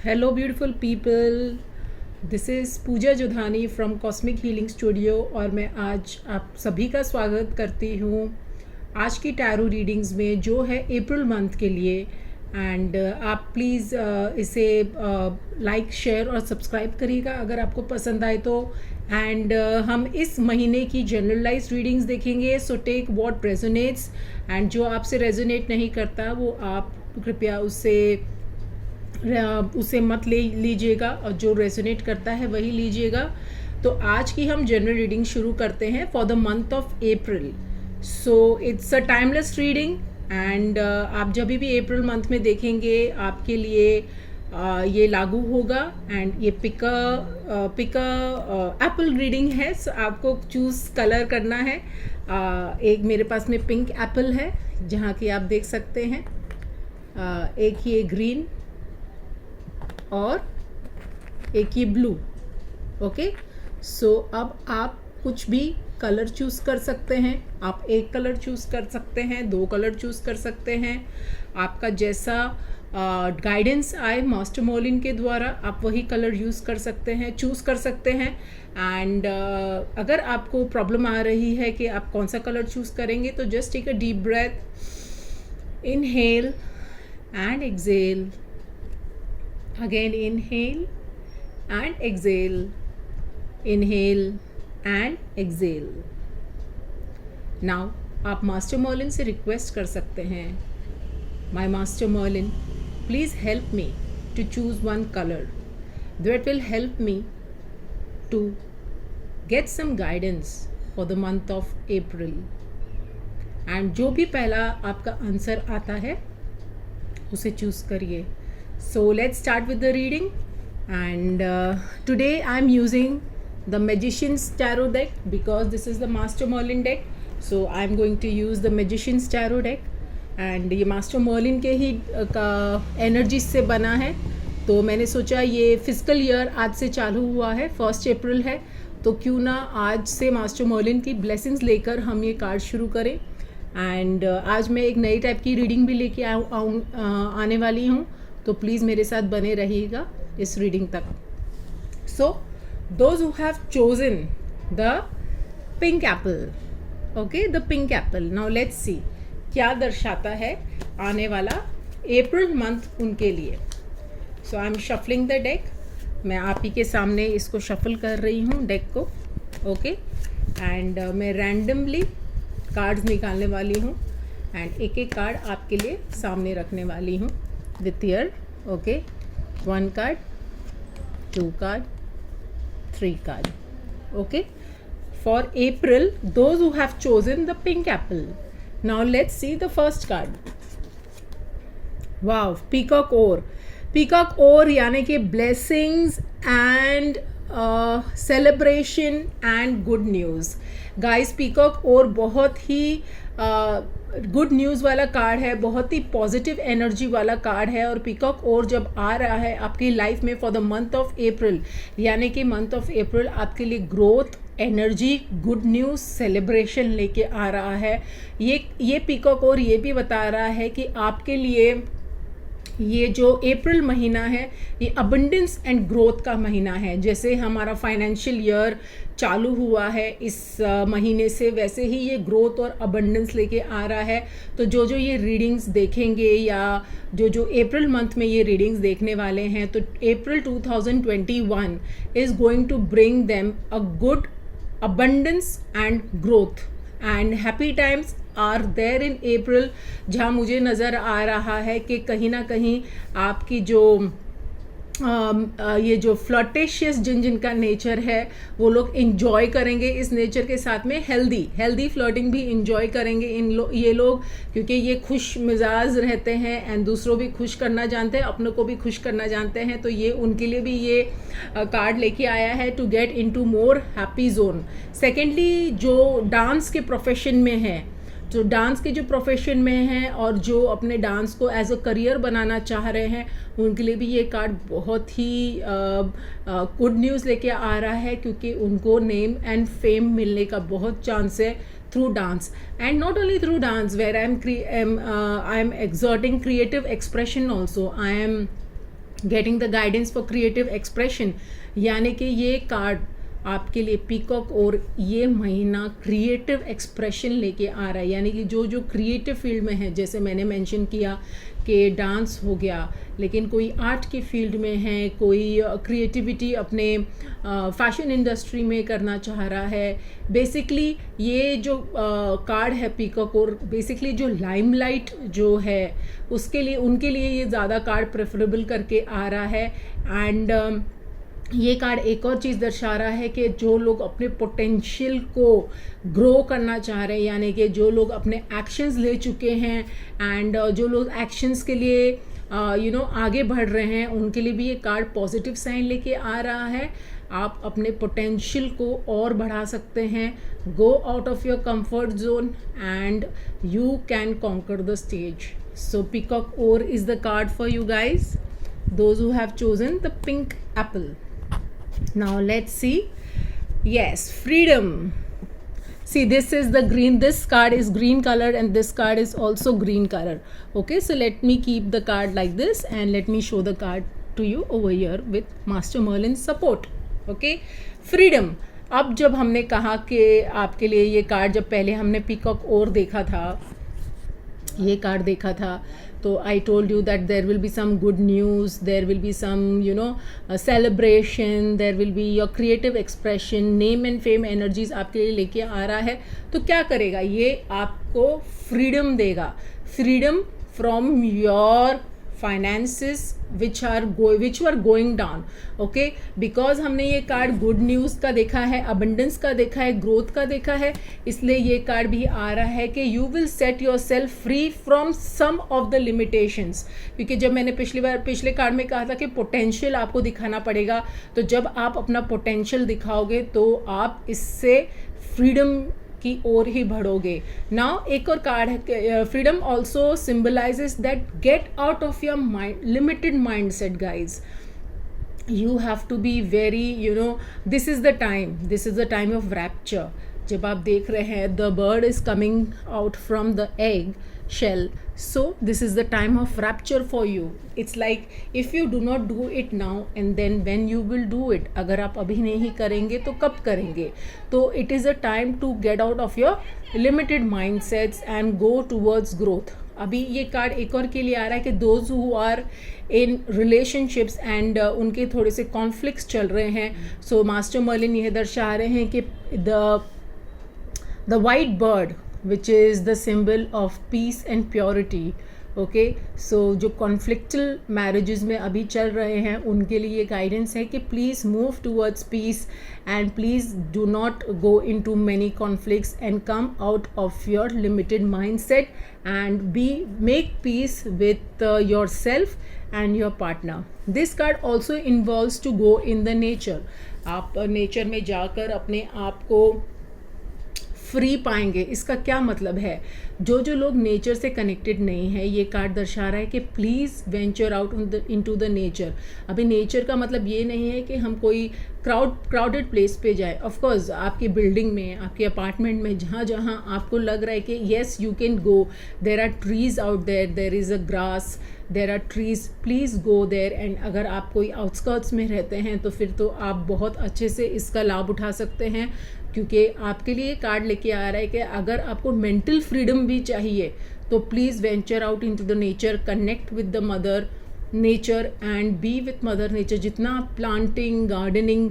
Hello, beautiful people. This is Puja Jodhani from cosmic healing studio और मैं आज आप सभी का स्वागत करती हूँ आज की टैरो रीडिंग्स में जो है अप्रैल मंथ के लिए। एंड आप प्लीज़ इसे लाइक शेयर और सब्सक्राइब करिएगा अगर आपको पसंद आए तो। एंड हम इस महीने की जनरलाइज्ड रीडिंग्स देखेंगे, so take what resonates, and जो आपसे रेजोनेट नहीं करता वो आप कृपया उसे मत ले लीजिएगा और जो रेजोनेट करता है वही लीजिएगा। तो आज की हम जनरल रीडिंग शुरू करते हैं for the month of April. So it's a timeless reading and आप जब भी अप्रैल मंथ में देखेंगे आपके लिए ये लागू होगा। एंड ये पिका एप्पल रीडिंग है, सो आपको चूज़ कलर करना है। एक मेरे पास में पिंक एप्पल है जहाँ की आप देख सकते हैं, एक ये ग्रीन और एक ये ब्लू। ओके, सो अब आप कुछ भी कलर चूज़ कर सकते हैं। आप एक कलर चूज़ कर सकते हैं, दो कलर चूज़ कर सकते हैं, आपका जैसा गाइडेंस आए मास्टर मोलिन के द्वारा आप वही कलर यूज़ कर सकते हैं, चूज़ कर सकते हैं। एंड अगर आपको प्रॉब्लम आ रही है कि आप कौन सा कलर चूज़ करेंगे तो just take a deep breath, inhale and exhale, again inhale and exhale, inhale and exhale. now आप मास्टर मर्लिन से रिक्वेस्ट कर सकते हैं, my master Merlin please help me to choose one colour that will help me to get some guidance for the month of April. and जो भी पहला आपका answer आता है उसे चूज़ करिए। So let's start with the reading, and today I'm using the Magician's Tarot deck because this is the Master Merlin deck. So I'm going to use the Magician's Tarot deck, and ये Master Merlin के ही का energy से बना है। तो मैंने सोचा ये फिजिकल ईयर आज से चालू हुआ है, 1 अप्रैल है, तो क्यों ना आज से मास्टर मर्लिन की ब्लेसिंग्स लेकर हम ये कार्ड शुरू करें। एंड आज मैं एक नई टाइप की रीडिंग भी लेके आने वाली हूँ, तो प्लीज़ मेरे साथ बने रहिएगा इस रीडिंग तक। So those who have chosen the pink apple, okay, the pink apple, now let's see क्या दर्शाता है आने वाला अप्रैल मंथ उनके लिए। So I am shuffling the deck, मैं आप ही के सामने इसको शफल कर रही हूँ डेक को, ओके। एंड मैं रैंडमली कार्ड्स निकालने वाली हूँ एंड एक एक कार्ड आपके लिए सामने रखने वाली हूँ with here, okay, 1 card, 2 card, 3 card, okay, for April, those who have chosen the pink apple. Now let's see the first card. wow, peacock or यानी कि blessings and celebration and good news. Guys peacock और बहुत ही good news वाला card है, बहुत ही positive energy वाला card है। और पीकॉक और जब आ रहा है आपकी लाइफ में फॉर द मंथ ऑफ अप्रैल, यानी कि मंथ ऑफ अप्रैल आपके लिए growth, energy, good news, celebration लेके आ रहा है। ये पीकॉक और ये भी बता रहा है कि आपके लिए ये जो अप्रैल महीना है ये अबंडेंस एंड ग्रोथ का महीना है। जैसे हमारा फाइनेंशियल ईयर चालू हुआ है इस महीने से, वैसे ही ये ग्रोथ और अबंडेंस लेके आ रहा है। तो जो ये रीडिंग्स देखेंगे या जो अप्रैल मंथ में ये रीडिंग्स देखने वाले हैं, तो April 2021 is going to bring them a good abundance and growth and happy times are there in April. जहाँ मुझे नज़र आ रहा है कि कहीं ना कहीं आपकी ये जो फ्लर्टेशियस जिनका नेचर है वो लोग इन्जॉय करेंगे इस नेचर के साथ में। हेल्दी फ्लर्टिंग भी इन्जॉय करेंगे ये लोग, क्योंकि ये खुश मिजाज रहते हैं एंड दूसरों भी खुश करना जानते हैं, अपनों को भी खुश करना जानते हैं। तो ये उनके लिए भी ये कार्ड लेके आया है to get into more happy zone. Secondly जो डांस के प्रोफेशन में है, जो डांस के जो प्रोफेशन में हैं और जो अपने डांस को एज अ करियर बनाना चाह रहे हैं, उनके लिए भी ये कार्ड बहुत ही गुड न्यूज़ लेके आ रहा है, क्योंकि उनको नेम एंड फेम मिलने का बहुत चांस है through dance. And not only through dance, where I am exerting creative expression also. I am getting the guidance for creative expression, यानी कि ये कार्ड आपके लिए पीकॉक और ये महीना क्रिएटिव एक्सप्रेशन लेके आ रहा है। यानी कि जो जो क्रिएटिव फील्ड में है, जैसे मैंने मेंशन किया कि डांस हो गया, लेकिन कोई आर्ट की फील्ड में है, कोई क्रिएटिविटी अपने फैशन इंडस्ट्री में करना चाह रहा है। बेसिकली ये जो कार्ड है पीकॉक और बेसिकली जो लाइमलाइट जो है उसके लिए, उनके लिए ये ज़्यादा कार्ड प्रेफरेबल करके आ रहा है। एंड ये कार्ड एक और चीज़ दर्शा रहा है कि जो लोग अपने पोटेंशियल को ग्रो करना चाह रहे हैं, यानी कि जो लोग अपने एक्शंस ले चुके हैं एंड जो लोग एक्शंस के लिए आगे बढ़ रहे हैं, उनके लिए भी ये कार्ड पॉजिटिव साइन लेके आ रहा है। आप अपने पोटेंशियल को और बढ़ा सकते हैं। Go out of your comfort zone and you can conquer the stage. So peacock और is the card for you guys, those who have chosen the pink apple. Now let's see. Yes, freedom. See, this is the green, this card is green color and this card is also green color. Okay, so let me keep the card like this and let me show the card to you over here with Master Merlin's support. Okay, freedom. अब जब हमने कहा कि आपके लिए ये card, जब पहले हमने पीकॉक और देखा था, ये कार्ड देखा था, तो I told you that there will be some good news, there will be some celebration, there will be your creative expression, name and fame energies आपके लिए लेके आ रहा है। तो क्या करेगा ये? आपको फ्रीडम देगा, freedom from your finances which were going down. Okay, because हमने ये कार्ड गुड न्यूज़ का देखा है, अबंडेंस का देखा है, ग्रोथ का देखा है, इसलिए ये कार्ड भी आ रहा है कि you will set yourself free from some of the limitations. क्योंकि जब मैंने पिछले कार्ड में कहा था कि पोटेंशियल आपको दिखाना पड़ेगा, तो जब आप अपना पोटेंशियल दिखाओगे तो आप इससे फ्रीडम की ओर ही बढ़ोगे। नाउ एक और कार्ड है, freedom also symbolizes that get out of your mind limited mind set guys. You have to be very, this is the time of rapture. जब आप देख रहे हैं the bird is coming out from the egg shell, so this is the time of rapture for you. It's like if you do not do it now and then when you will do it, अगर आप अभी नहीं करेंगे तो कब करेंगे? तो it is a time to get out of your limited mindsets and go towards growth. अभी ये कार्ड एक और के लिए आ रहा है कि those who are in relationships and उनके थोड़े से कॉन्फ्लिक्ट्स चल रहे हैं। सो मास्टर मर्लिन यह दर्शा रहे हैं कि the white bird which is the symbol of peace and purity. Okay, so जो कॉन्फ्लिक्चुअल मैरिजेस में अभी चल रहे हैं उनके लिए ये गाइडेंस है कि please move towards peace and please do not go into many conflicts and come out of your limited mindset and make peace with yourself and your partner. This card also involves to go in the nature. आप nature में जाकर अपने आप को free पाएंगे। इसका क्या मतलब है? जो लोग नेचर से कनेक्टेड नहीं है, ये कार्ड दर्शा रहा है कि please venture out into the nature. अभी नेचर का मतलब ये नहीं है कि हम कोई क्राउडेड प्लेस पे जाए। ऑफ कोर्स आपकी बिल्डिंग में, आपके अपार्टमेंट में, जहाँ जहाँ आपको लग रहा है कि yes you can go, there are trees out there, there is a grass, there are trees, please go there. And अगर आप कोई आउटस्कर्ट्स में रहते हैं तो फिर तो आप बहुत अच्छे से इसका लाभ उठा सकते हैं, क्योंकि आपके लिए कार्ड लेके आ रहा है कि अगर आपको मेंटल फ्रीडम भी चाहिए तो please venture out into the nature, connect with the mother nature and B with mother nature. जितना आप प्लांटिंग, गार्डनिंग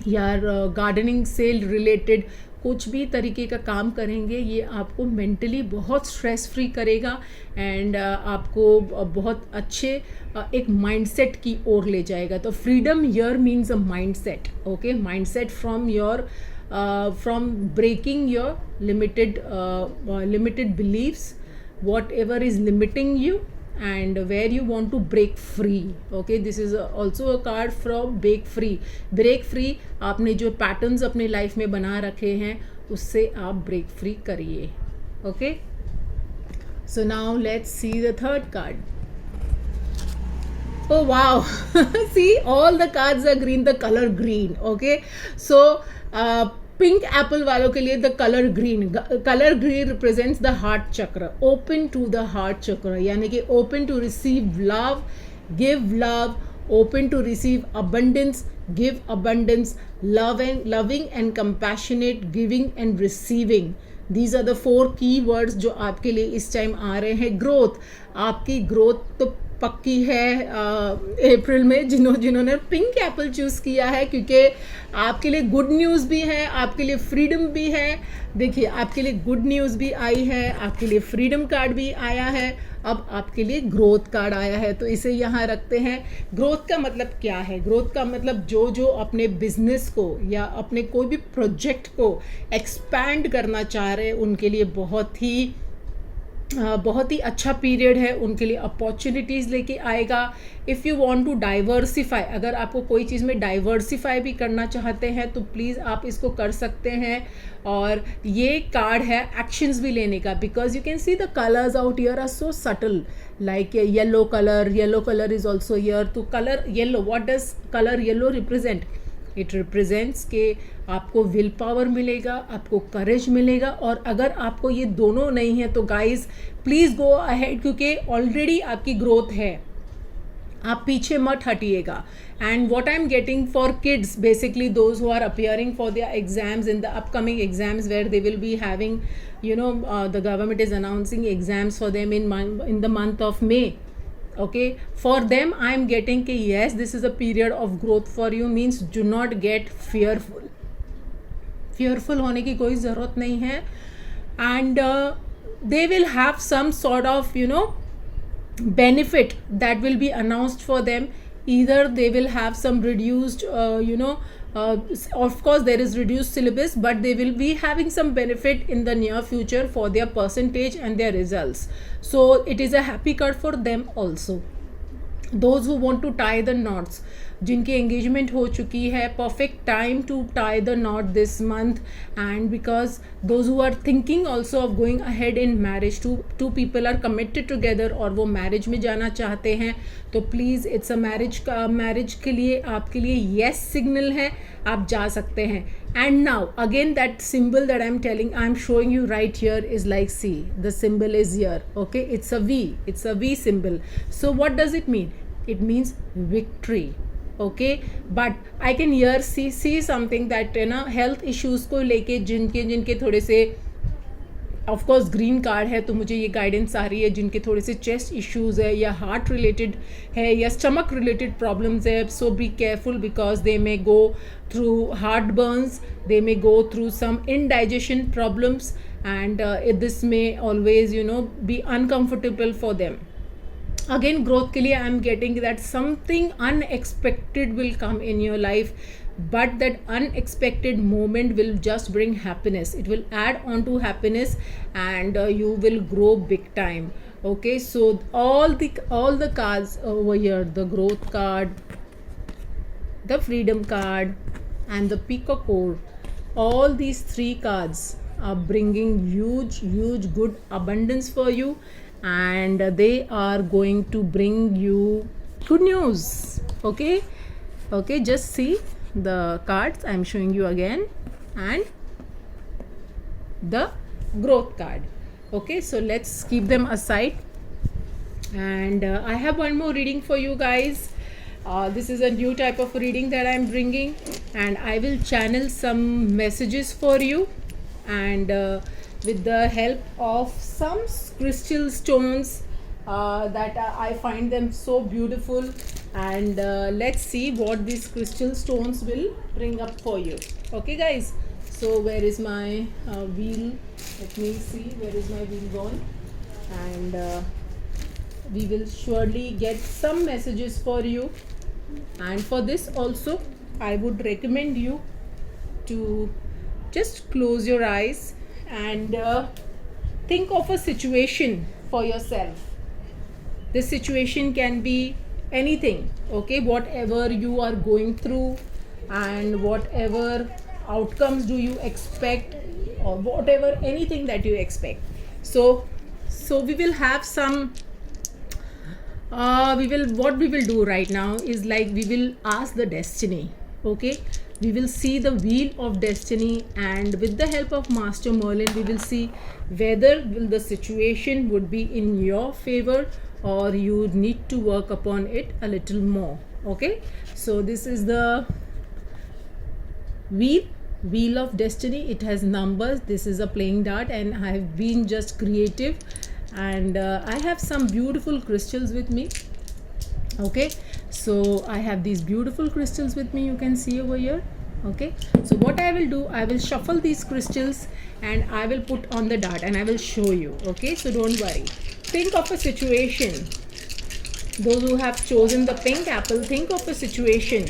या गार्डनिंग से रिलेटेड कुछ भी तरीके का काम करेंगे, ये आपको मेंटली बहुत स्ट्रेस फ्री करेगा एंड आपको बहुत अच्छे एक माइंडसेट की ओर ले जाएगा। तो freedom here means a mindset. Okay, mindset from your from breaking your limited beliefs, whatever is limiting you and where you want to break free. Okay, this is also a card from break free. आपने जो patterns अपने life में बना रखे हैं उससे आप break free करिए। Okay, so now let's see the third card. Oh wow, see all the cards are green, the color green. Okay, so pink apple वालों के लिए the colour green represents the heart chakra, open to the heart chakra, यानी कि open to receive love give love, open to receive abundance, give abundance, loving and compassionate, giving and receiving. These are the 4 key words जो आपके लिए इस time आ रहे हैं. Growth, आपकी growth तो पक्की है अप्रैल में. जिन्होंने पिंक एप्पल चूज़ किया है, क्योंकि आपके लिए गुड न्यूज़ भी है, आपके लिए फ्रीडम भी है. देखिए, आपके लिए गुड न्यूज़ भी आई है, आपके लिए फ्रीडम कार्ड भी आया है, अब आपके लिए ग्रोथ कार्ड आया है. तो इसे यहाँ रखते हैं. ग्रोथ का मतलब क्या है? ग्रोथ का मतलब जो अपने बिजनेस को या अपने कोई भी प्रोजेक्ट को एक्सपैंड करना चाह रहे हैं, उनके लिए बहुत ही अच्छा पीरियड है. उनके लिए अपॉर्चुनिटीज़ लेके आएगा. If you want to diversify, अगर आपको कोई चीज़ में डाइवर्सिफाई भी करना चाहते हैं तो प्लीज़ आप इसको कर सकते हैं. और ये कार्ड है एक्शंस भी लेने का, because you can see the colours out here are so subtle, like yellow colour is also here. तो colour yellow, what does colour yellow represent? It represents कि आपको विल पावर मिलेगा, आपको करेज मिलेगा. और अगर आपको ये दोनों नहीं है तो गाइज प्लीज़ गो अहेड, क्योंकि ऑलरेडी आपकी ग्रोथ है, आप पीछे मत हटिएगा. And what I am getting for kids, basically those who are appearing for their exams in the upcoming exams where they will be having, you know, the government is announcing exams for them in the month of May. Okay, for them I am getting कि yes, this is a period of growth for you. Means do not get fearful होने की कोई ज़रूरत नहीं है. And they will have some sort of, you know, benefit that will be announced for them. Either they will have some reduced of course there is reduced syllabus, but they will be having some benefit in the near future for their percentage and their results. So it is a happy card for them also. Those who want to tie the knots, जिनकी engagement हो चुकी है, perfect time to tie the knot this month. And because those who are thinking also of going ahead in marriage, two people are committed together और वो marriage में जाना चाहते हैं, तो प्लीज़ इट्स अ मैरिज के लिए आपके लिए येस सिग्नल है, आप जा सकते हैं. And now again that symbol that I'm showing you right here is like, see, the symbol is here. Okay, it's a V symbol. So what does it mean? It means victory. Okay, but I can here see something that health issues को लेके जिनके थोड़े से, of course green card है तो मुझे ये guidance आ रही है, जिनके थोड़े से चेस्ट इश्यूज़ है या हार्ट रिलेटेड है या स्टमक रिलेटेड प्रॉब्लम्स है. So be careful because they may go through heart burns, they may go through some indigestion problems, and this may always be uncomfortable for them. Again, growth के लिए I am getting that something unexpected will come in your life, but that unexpected moment will just bring happiness. It will add on to happiness, and you will grow big time. Okay, so all the cards over here, the growth card, the freedom card, and the peacock, all these 3 cards are bringing huge good abundance for you, and they are going to bring you good news. Okay, just see the cards I'm showing you again, and the growth card. Okay, so let's keep them aside, and I have one more reading for you guys. This is a new type of reading that I'm bringing, and I will channel some messages for you, and with the help of some crystal stones that I find them so beautiful, and let's see what these crystal stones will bring up for you. Okay guys, so where is my wheel? Let me see, where is my wheel gone? And we will surely get some messages for you. And for this also I would recommend you to just close your eyes and think of a situation for yourself. This situation can be anything, okay, whatever you are going through and whatever outcomes do you expect, or whatever, anything that you expect. So we will have some what we will do right now is like we will ask the destiny. Okay, we will see the wheel of destiny, and with the help of Master Merlin we will see whether the situation would be in your favor or you need to work upon it a little more. Okay, so this is the wheel of destiny. It has numbers. This is a playing dart, and I have been just creative, and I have some beautiful crystals with me. Okay, so I have these beautiful crystals with me, you can see over here. Okay, so what I will do, I will shuffle these crystals and I will put on the dart and I will show you. Okay, so don't worry. Think of a situation. Those who have chosen the pink apple, think of a situation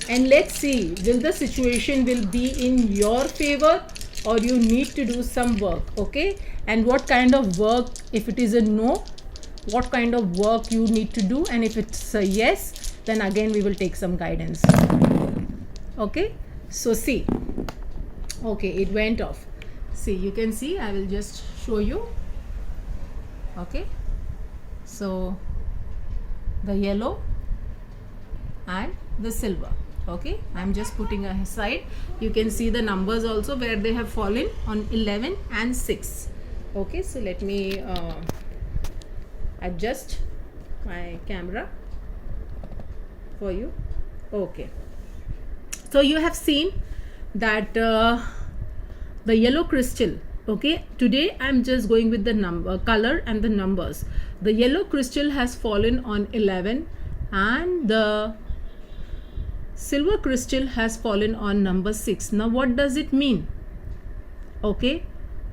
and let's see, will the situation will be in your favor or you need to do some work. Okay, and what kind of work, if it is a no, what kind of work you need to do, and if it's a yes, then again we will take some guidance. Okay, so see, okay, it went off. See, you can see, I will just show you. Okay, so the yellow and the silver. Okay, I'm just putting aside. You can see the numbers also where they have fallen on 11 and 6. Okay, so let me adjust my camera for you. Okay, so you have seen that the yellow crystal. Okay, today I'm just going with the number, color and the numbers. The yellow crystal has fallen on 11 and the silver crystal has fallen on number 6. Now what does it mean? Okay,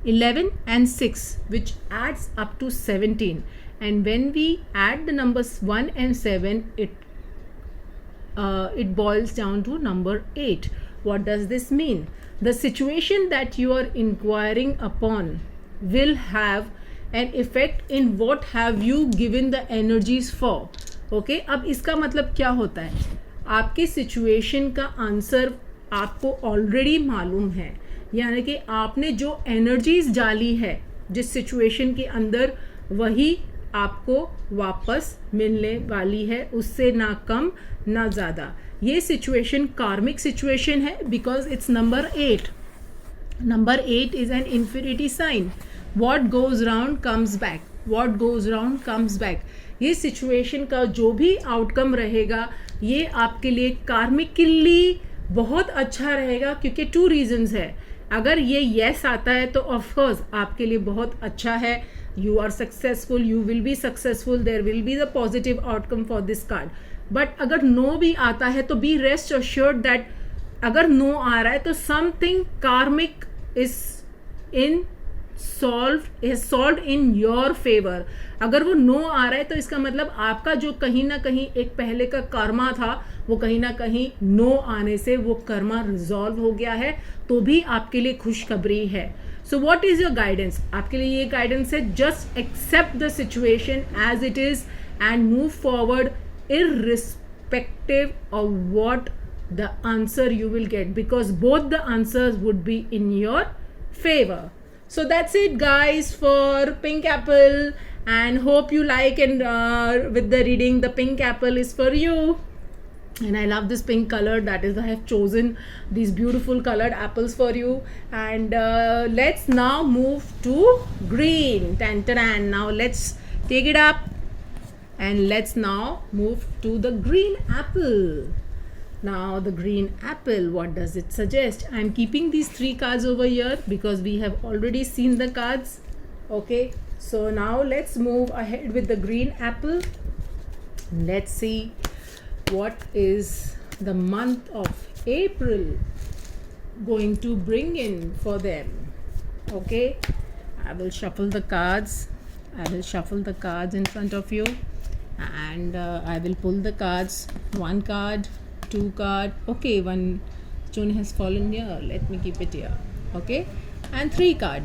11 and 6, which adds up to 17, and when we add the numbers 1 and 7, it boils down to number 8. What does this mean? The situation that you are inquiring upon will have an effect in what have you given the energies for. Okay, अब इसका मतलब क्या होता है, आपकी situation का answer आपको already मालूम है, यानी कि आपने जो एनर्जीज डाली है जिस सिचुएशन के अंदर, वही आपको वापस मिलने वाली है, उससे ना कम ना ज़्यादा. ये सिचुएशन कार्मिक सिचुएशन है because it's number 8. Number 8 is an infinity sign. What goes round comes back, what goes round comes back. ये सिचुएशन का जो भी आउटकम रहेगा, ये आपके लिए कार्मिकली बहुत अच्छा रहेगा, क्योंकि 2 रीजंस है. अगर ये येस आता है तो ऑफकोर्स आपके लिए बहुत अच्छा है, you are successful, you will be successful, there will be the positive outcome for this card. But अगर no भी आता है तो be rest assured that अगर no आ रहा है तो something karmic is solved in your favor. अगर वो no आ रहा है तो इसका मतलब आपका जो कहीं ना कहीं एक पहले का कर्मा था, वो कहीं ना कहीं no आने से वो कर्मा रिजॉल्व हो गया है, तो भी आपके लिए खुशखबरी है. So what is your guidance? आपके लिए ये guidance है, just accept the situation as it is and move forward irrespective of what the answer you will get, because both the answers would be in your favor. So that's it guys for pink apple, and hope you like, and with the reading, the pink apple is for you. And I love this pink color, that is why I have chosen these beautiful colored apples for you. And let's now move to green. Tan-tan. Now let's take it up and let's now move to the green apple. Now the green apple, what does it suggest? I'm keeping these 3 cards over here because we have already seen the cards. Okay, so now let's move ahead with the green apple. Let's see what is the month of April going to bring in for them. Okay, I will shuffle the cards. I will shuffle the cards in front of you, and I will pull the cards. 1 card, 2 card. Okay, 1 stone has fallen here. Let me keep it here. Okay, and 3 card.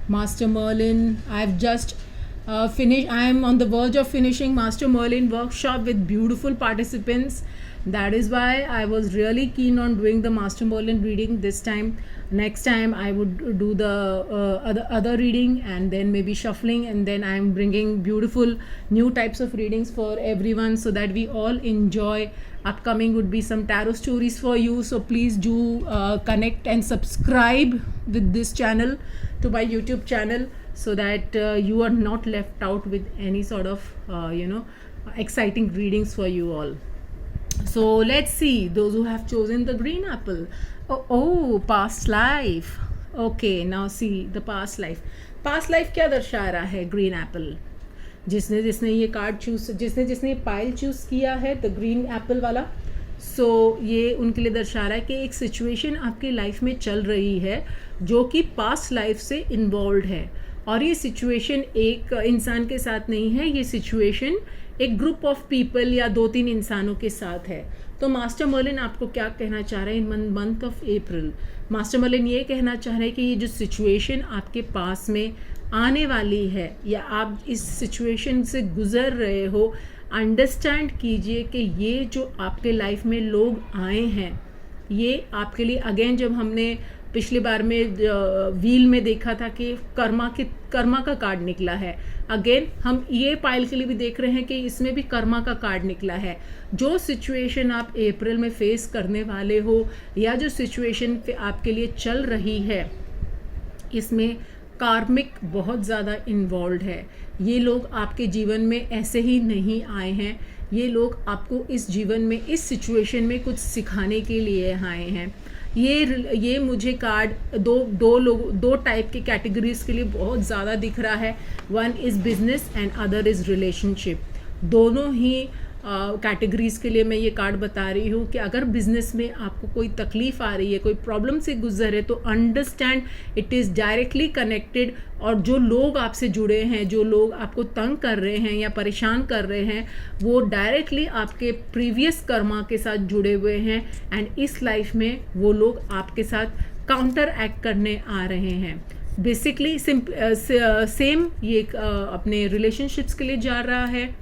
Master Merlin. I've just finished. I am on the verge of finishing Master Merlin workshop with beautiful participants. That is why I was really keen on doing the Master Merlin reading this time. Next time I would do the other reading, and then maybe shuffling, and then I'm bringing beautiful new types of readings for everyone so that we all enjoy. Upcoming would be some tarot stories for you, so please do connect and subscribe with this channel to my YouTube channel, so that you are not left out with any sort of exciting readings for you all. So let's see those who have chosen the green apple. Oh, past life. Okay, now see the past life. past life क्या दर्शा रहा है green Apple? जिसने ये card choose, जिसने pile choose किया है the green Apple वाला, सो ये उनके लिए दर्शा रहा है कि एक सिचुएशन आपकी लाइफ में चल रही है जो कि पास्ट लाइफ से इन्वॉल्व है, और ये सिचुएशन एक इंसान के साथ नहीं है, ये सिचुएशन एक ग्रुप ऑफ पीपल या 2-3 इंसानों के साथ है. तो मास्टर मर्लिन आपको क्या कहना चाह रहे हैं in month of April? Master Merlin ये कहना चाह रहे हैं कि ये जो सिचुएशन आपके पास में आने वाली है या आप इस सिचुएशन से गुजर रहे हो, अंडरस्टैंड कीजिए कि ये जो आपके लाइफ में लोग आए हैं ये आपके लिए, अगेन जब हमने पिछली बार में व्हील में देखा था कि कर्मा का कार्ड निकला है, अगेन हम ये पाइल के लिए भी देख रहे हैं कि इसमें भी कर्मा का कार्ड निकला है. जो सिचुएशन आप अप्रैल में फेस करने वाले हो या जो सिचुएशन आपके लिए चल रही है, इसमें कार्मिक बहुत ज़्यादा इन्वॉल्व है. ये लोग आपके जीवन में ऐसे ही नहीं आए हैं, ये लोग आपको इस जीवन में इस सिचुएशन में कुछ सिखाने के लिए आए हैं. ये मुझे कार्ड दो टाइप के कैटेगरीज के लिए बहुत ज़्यादा दिख रहा है. One is business and other is relationship. दोनों ही कैटेगरीज के लिए मैं ये कार्ड बता रही हूँ कि अगर बिजनेस में आपको कोई तकलीफ़ आ रही है, कोई प्रॉब्लम से गुजर है, तो understand it is directly connected. और जो लोग आपसे जुड़े हैं, जो लोग आपको तंग कर रहे हैं या परेशान कर रहे हैं, वो डायरेक्टली आपके प्रीवियस कर्मा के साथ जुड़े हुए हैं, एंड इस लाइफ में वो लोग आपके साथ काउंटर एक्ट करने आ रहे हैं. बेसिकली सेम ये अपने रिलेशनशिप्स के लिए जा रहा है.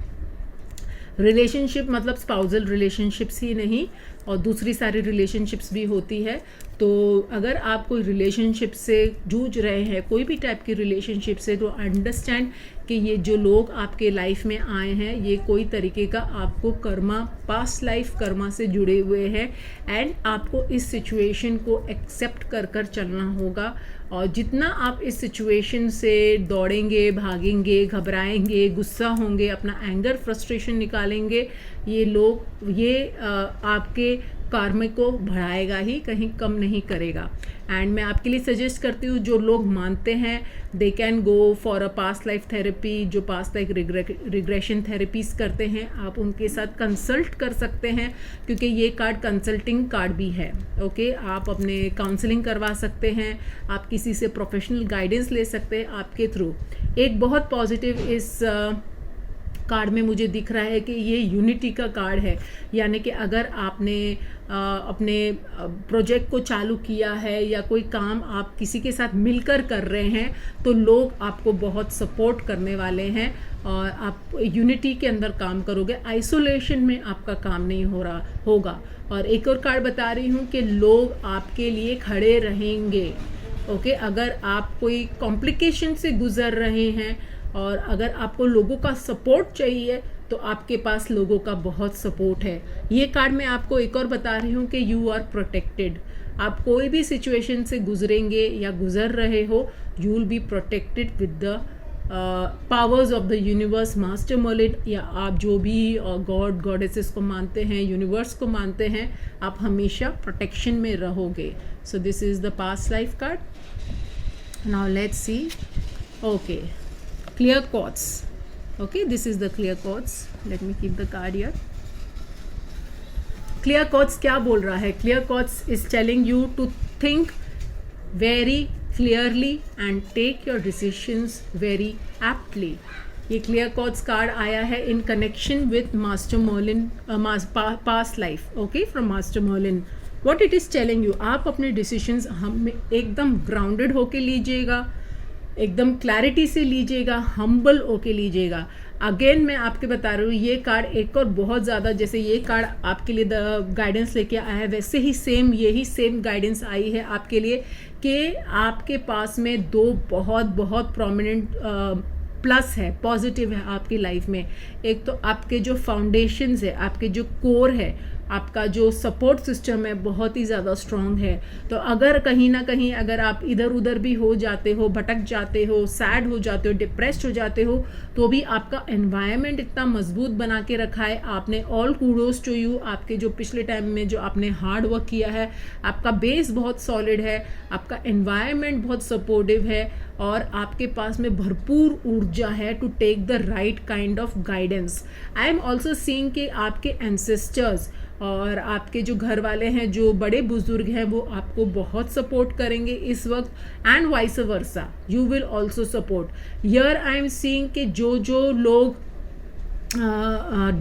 रिलेशनशिप मतलब स्पाउजल रिलेशनशिप्स ही नहीं, और दूसरी सारी रिलेशनशिप्स भी होती है. तो अगर आप कोई रिलेशनशिप से जूझ रहे हैं, कोई भी टाइप की रिलेशनशिप से, तो अंडरस्टैंड कि ये जो लोग आपके लाइफ में आए हैं ये कोई तरीके का आपको कर्मा, पास्ट लाइफ कर्मा से जुड़े हुए हैं, एंड आपको इस सिचुएशन को एक्सेप्ट कर चलना होगा. और जितना आप इस सिचुएशन से दौड़ेंगे, भागेंगे, घबराएंगे, गुस्सा होंगे, अपना एंगर, फ्रस्ट्रेशन निकालेंगे, ये आपके कार्म को बढ़ाएगा ही, कहीं कम नहीं करेगा. एंड मैं आपके लिए सजेस्ट करती हूँ, जो लोग मानते हैं they can go for a past life therapy. जो पास्ट लाइफ रिग्रेशन थेरेपीज करते हैं, आप उनके साथ कंसल्ट कर सकते हैं, क्योंकि ये कार्ड कंसल्टिंग कार्ड भी है. ओके, आप अपने काउंसलिंग करवा सकते हैं, आप किसी से प्रोफेशनल गाइडेंस ले सकते हैं आपके थ्रू. एक बहुत पॉजिटिव इस कार्ड में मुझे दिख रहा है कि ये यूनिटी का कार्ड है, यानी कि अगर आपने अपने प्रोजेक्ट को चालू किया है या कोई काम आप किसी के साथ मिलकर कर रहे हैं, तो लोग आपको बहुत सपोर्ट करने वाले हैं और आप यूनिटी के अंदर काम करोगे. आइसोलेशन में आपका काम नहीं होगा. और एक और कार्ड बता रही हूँ कि लोग आपके लिए खड़े रहेंगे. ओके, अगर आप कोई कॉम्प्लिकेशन से गुजर रहे हैं और अगर आपको लोगों का सपोर्ट चाहिए, तो आपके पास लोगों का बहुत सपोर्ट है. ये कार्ड मैं आपको एक और बता रही हूँ कि यू आर प्रोटेक्टेड. आप कोई भी सिचुएशन से गुजरेंगे या गुजर रहे हो, you will be protected with the powers of the universe. Master Merlin या आप जो भी गॉड गॉडेसेस को मानते हैं, यूनिवर्स को मानते हैं, आप हमेशा प्रोटेक्शन में रहोगे. So this is the past life card. Now let's C. Okay, clear quartz. Okay, this is the clear quartz. Let me keep the card here. Clear quartz क्या बोल रहा है? Clear quartz is telling you to think very clearly and take your decisions very aptly. ये clear quartz card आया है in connection with Master Merlin, past life. Okay, from Master Merlin. What it is telling you, आप अपने decisions हम एकदम grounded होके लीजिएगा, एकदम क्लैरिटी से लीजिएगा, हम्बल होके लीजिएगा. अगेन मैं आपके बता रही हूँ, ये कार्ड एक और बहुत ज़्यादा, जैसे ये कार्ड आपके लिए गाइडेंस लेके आया है, वैसे ही यही सेम गाइडेंस आई है आपके लिए कि आपके पास में दो बहुत बहुत प्रोमिनेंट प्लस है, पॉजिटिव है आपकी लाइफ में. एक तो आपके जो फाउंडेशंस है, आपके जो कोर है, आपका जो सपोर्ट सिस्टम है बहुत ही ज़्यादा स्ट्रॉन्ग है। तो अगर कहीं ना कहीं अगर आप इधर उधर भी हो जाते हो, भटक जाते हो, सैड हो जाते हो, डिप्रेस्ड हो जाते हो, तो भी आपका एनवायरनमेंट इतना मजबूत बना के रखा है आपने। ऑल कूडोज टू यू, आपके जो पिछले टाइम में जो आपने हार्ड वर्क किया है, आपका बेस बहुत सॉलिड है, आपका एनवायरनमेंट बहुत सपोर्टिव है और आपके पास में भरपूर ऊर्जा है to take the right kind of guidance. I am also seeing कि आपके एंसेस्टर्स और आपके जो घर वाले हैं, जो बड़े बुजुर्ग हैं, वो आपको बहुत सपोर्ट करेंगे इस वक्त, and vice versa you will also support. Here I am seeing कि जो लोग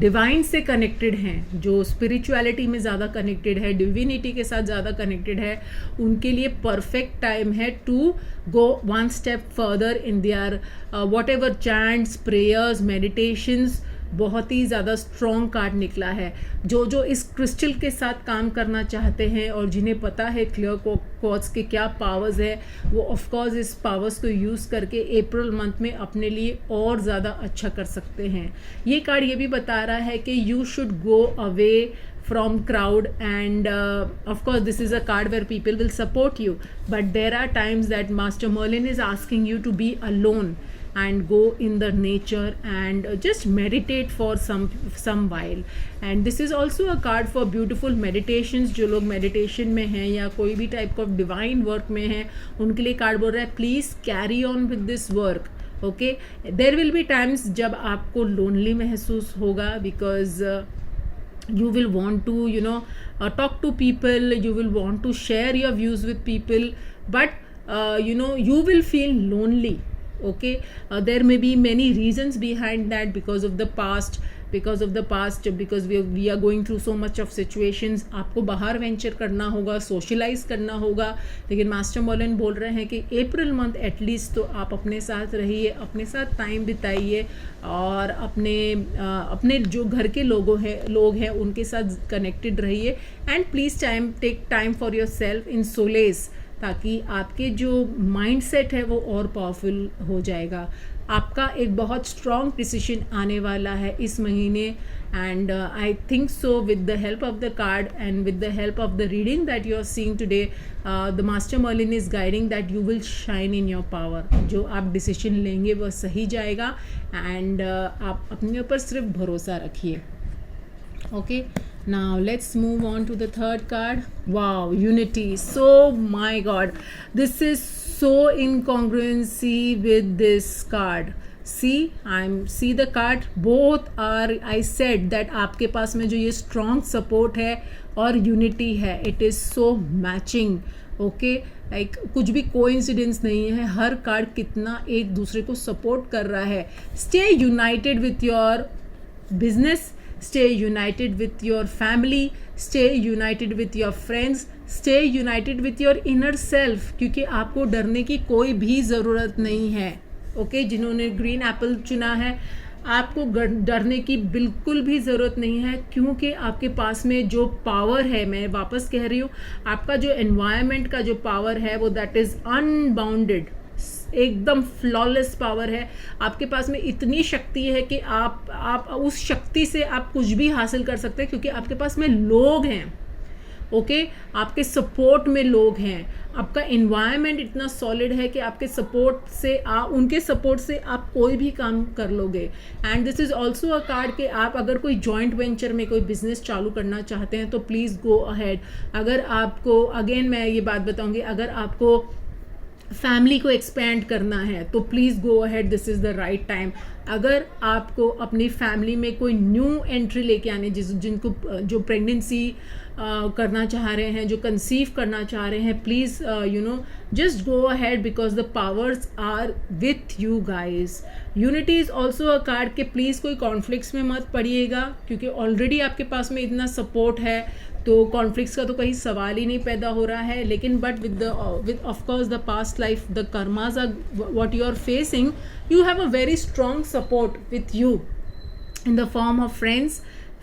डिवाइन से कनेक्टेड हैं, जो स्पिरिचुअलिटी में ज़्यादा कनेक्टेड है, डिविनिटी के साथ ज़्यादा कनेक्टेड है, उनके लिए परफेक्ट टाइम है to go one step further in there whatever chants, prayers, meditations. बहुत ही ज़्यादा स्ट्रॉन्ग कार्ड निकला है। जो इस क्रिस्टल के साथ काम करना चाहते हैं और जिन्हें पता है क्लियर क्वार्ट्ज के क्या पावर्स है, वो ऑफ कोर्स इस पावर्स को यूज़ करके अप्रैल मंथ में अपने लिए और ज़्यादा अच्छा कर सकते हैं। ये कार्ड ये भी बता रहा है कि you should go away from crowd and of course this is a card where people will support you, but there are times that Master Merlin is asking you to be alone and go in the nature and just meditate for some while. And this is also a card for beautiful meditations। जो लोग meditation में हैं या कोई भी type of divine work में हैं, उनके लिए कार्ड बोल रहा है please carry on with this work। okay, there will be times जब आपको lonely महसूस होगा because you will want to talk to people, you will want to share your views with people, but you will feel lonely। okay, there may be many reasons behind that, because of the past because we are going through so much of situations। आपको बाहर venture करना होगा, socialise करना होगा, लेकिन master Merlin बोल रहे हैं कि अप्रैल मंथ एटलीस्ट तो आप अपने साथ रहिए, अपने साथ टाइम बिताइए और अपने जो घर के लोग हैं उनके साथ कनेक्टेड रहिए। And please take time for yourself in solace, ताकि आपके जो माइंड सेट है वो और पावरफुल हो जाएगा। आपका एक बहुत स्ट्रॉन्ग डिसीजन आने वाला है इस महीने, and I think so with the help of the card and with the help of the reading that you are seeing today, the master Merlin is guiding that you will shine in your power. जो आप decision लेंगे वह सही जाएगा, and आप अपने ऊपर सिर्फ भरोसा रखिए। okay, now let's move on to the third card। wow, unity। so my god, this is so incongruency with this card। see the card, both are, I said that आपके पास में जो ये strong support है और unity है, it is so matching। okay, like कुछ भी coincidence नहीं है, हर कार्ड कितना एक दूसरे को सपोर्ट कर रहा है। stay united with your business, stay united with your family, stay united with your friends, stay united with your inner self, क्योंकि आपको डरने की कोई भी ज़रूरत नहीं है। ओके, जिन्होंने ग्रीन एप्पल चुना है, आपको डरने की बिल्कुल भी ज़रूरत नहीं है, क्योंकि आपके पास में जो पावर है, मैं वापस कह रही हूँ, आपका जो एनवायरनमेंट का जो पावर है वो दैट इज़ अनबाउंडेड, एकदम फ्लॉलेस पावर है। आपके पास में इतनी शक्ति है कि आप उस शक्ति से आप कुछ भी हासिल कर सकते हैं, क्योंकि आपके पास में लोग हैं। ओके, आपके सपोर्ट में लोग हैं, आपका एनवायरनमेंट इतना सॉलिड है कि आपके सपोर्ट से उनके सपोर्ट से आप कोई भी काम कर लोगे। And this is also a card कि आप अगर कोई जॉइंट वेंचर में कोई बिजनेस चालू करना चाहते हैं तो प्लीज़ गो अहेड। अगर आपको, अगेन मैं ये बात बताऊंगी, अगर आपको फैमिली को एक्सपेंड करना है तो please go ahead, this is the right time. अगर आपको अपनी फैमिली में कोई न्यू एंट्री लेके आने, जिनको जो प्रेगनेंसी करना चाह रहे हैं, जो कंसीव करना चाह रहे हैं, please just go ahead because the powers are with you guys. Unity is also a card के प्लीज़ कोई कॉन्फ्लिक्ट्स में मत पड़िएगा, क्योंकि ऑलरेडी आपके पास में इतना सपोर्ट है, तो कॉन्फ्लिक्ट्स का तो कहीं सवाल ही नहीं पैदा हो रहा है। लेकिन but with of course the past life, the karmas are what you are facing, you have a very strong support with you in the form of friends,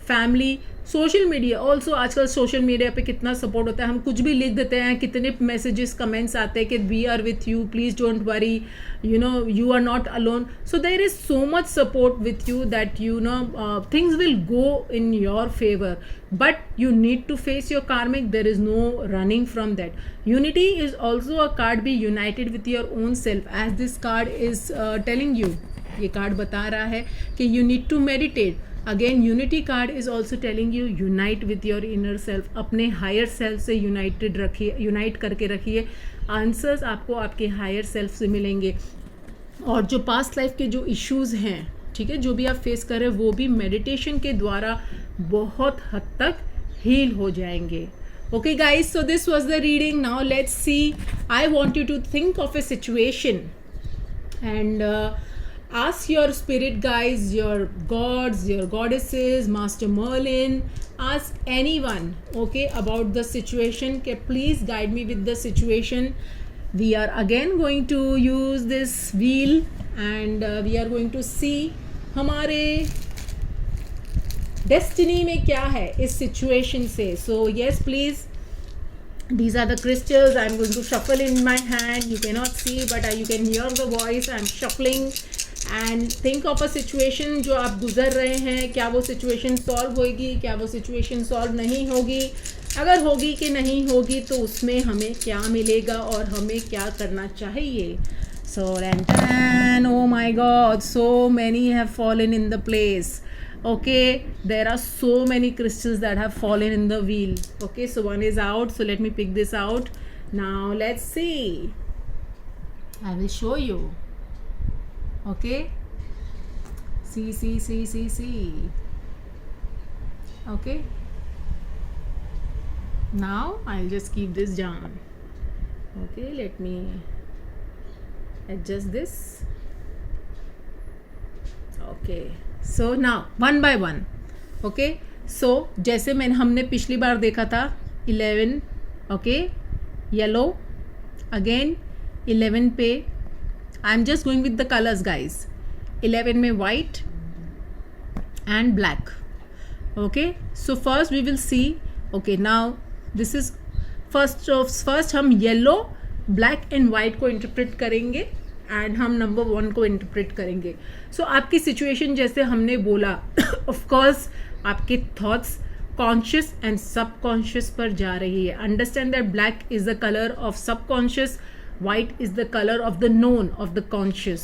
family, social media also. आजकल social media पे कितना support होता है, हम कुछ भी लिख देते हैं, कितने मैसेजेस कमेंट्स आते हैं कि we are with you, please don't worry, you know you are not alone. So there is so much support with you that you know things will go in your favour, but you need to face your karmic. There is no running from that. Unity is also a card. Be united with your own self, as this card is telling you. ये card बता रहा है कि you need to meditate. Again, unity card is also telling you unite with your inner self. अपने higher self से united रखिए, unite करके रखिए. आंसर्स आपको आपके हायर सेल्फ से मिलेंगे, और जो पास्ट लाइफ के जो इश्यूज़ हैं, ठीक है, जो भी आप फेस कर रहे हैं, वो भी मेडिटेशन के द्वारा बहुत हद तक हील हो जाएंगे. Okay guys, so this was the reading. Now let's see. I want you to think of a situation and ask your spirit guides, your gods, your goddesses, Master Merlin, ask anyone, okay, about the situation. Okay, please guide me with the situation. We are again going to use this wheel and we are going to see हमारे destiny में क्या है इस situation से. सो yes, please. These are the crystals. I'm going to shuffle in my hand. You cannot see, but you can hear the voice. I'm shuffling and think of a situation जो आप गुजर रहे हैं. क्या वो सिचुएशन सॉल्व होगी, क्या वो सिचुएशन सॉल्व नहीं होगी, अगर होगी कि नहीं होगी तो उसमें हमें क्या मिलेगा और हमें क्या करना चाहिए. So and oh my God, so many have fallen in the place. Okay, there are so many crystals that have fallen in the wheel. Okay, so one is out, so let me pick this out. Now let's see. I will show you. Okay, see. Okay, now I'll just keep this down. Okay, let me adjust this. Okay, so now one by one. Okay, so जैसे हमने पिछली बार देखा था 11, okay, yellow, again 11 पे I'm just going with the colors guys. 11 में white and black. Okay, so first we will see. Okay, now this is first हम yellow, black and white को interpret करेंगे एंड हम नंबर 1 को interpret करेंगे. सो आपकी situation जैसे हमने बोला, ऑफ कोर्स आपके थॉट्स कॉन्शियस एंड सबकॉन्शियस पर जा रही है. Understand that black is the colour of subconscious, white is the color of the known, of the conscious,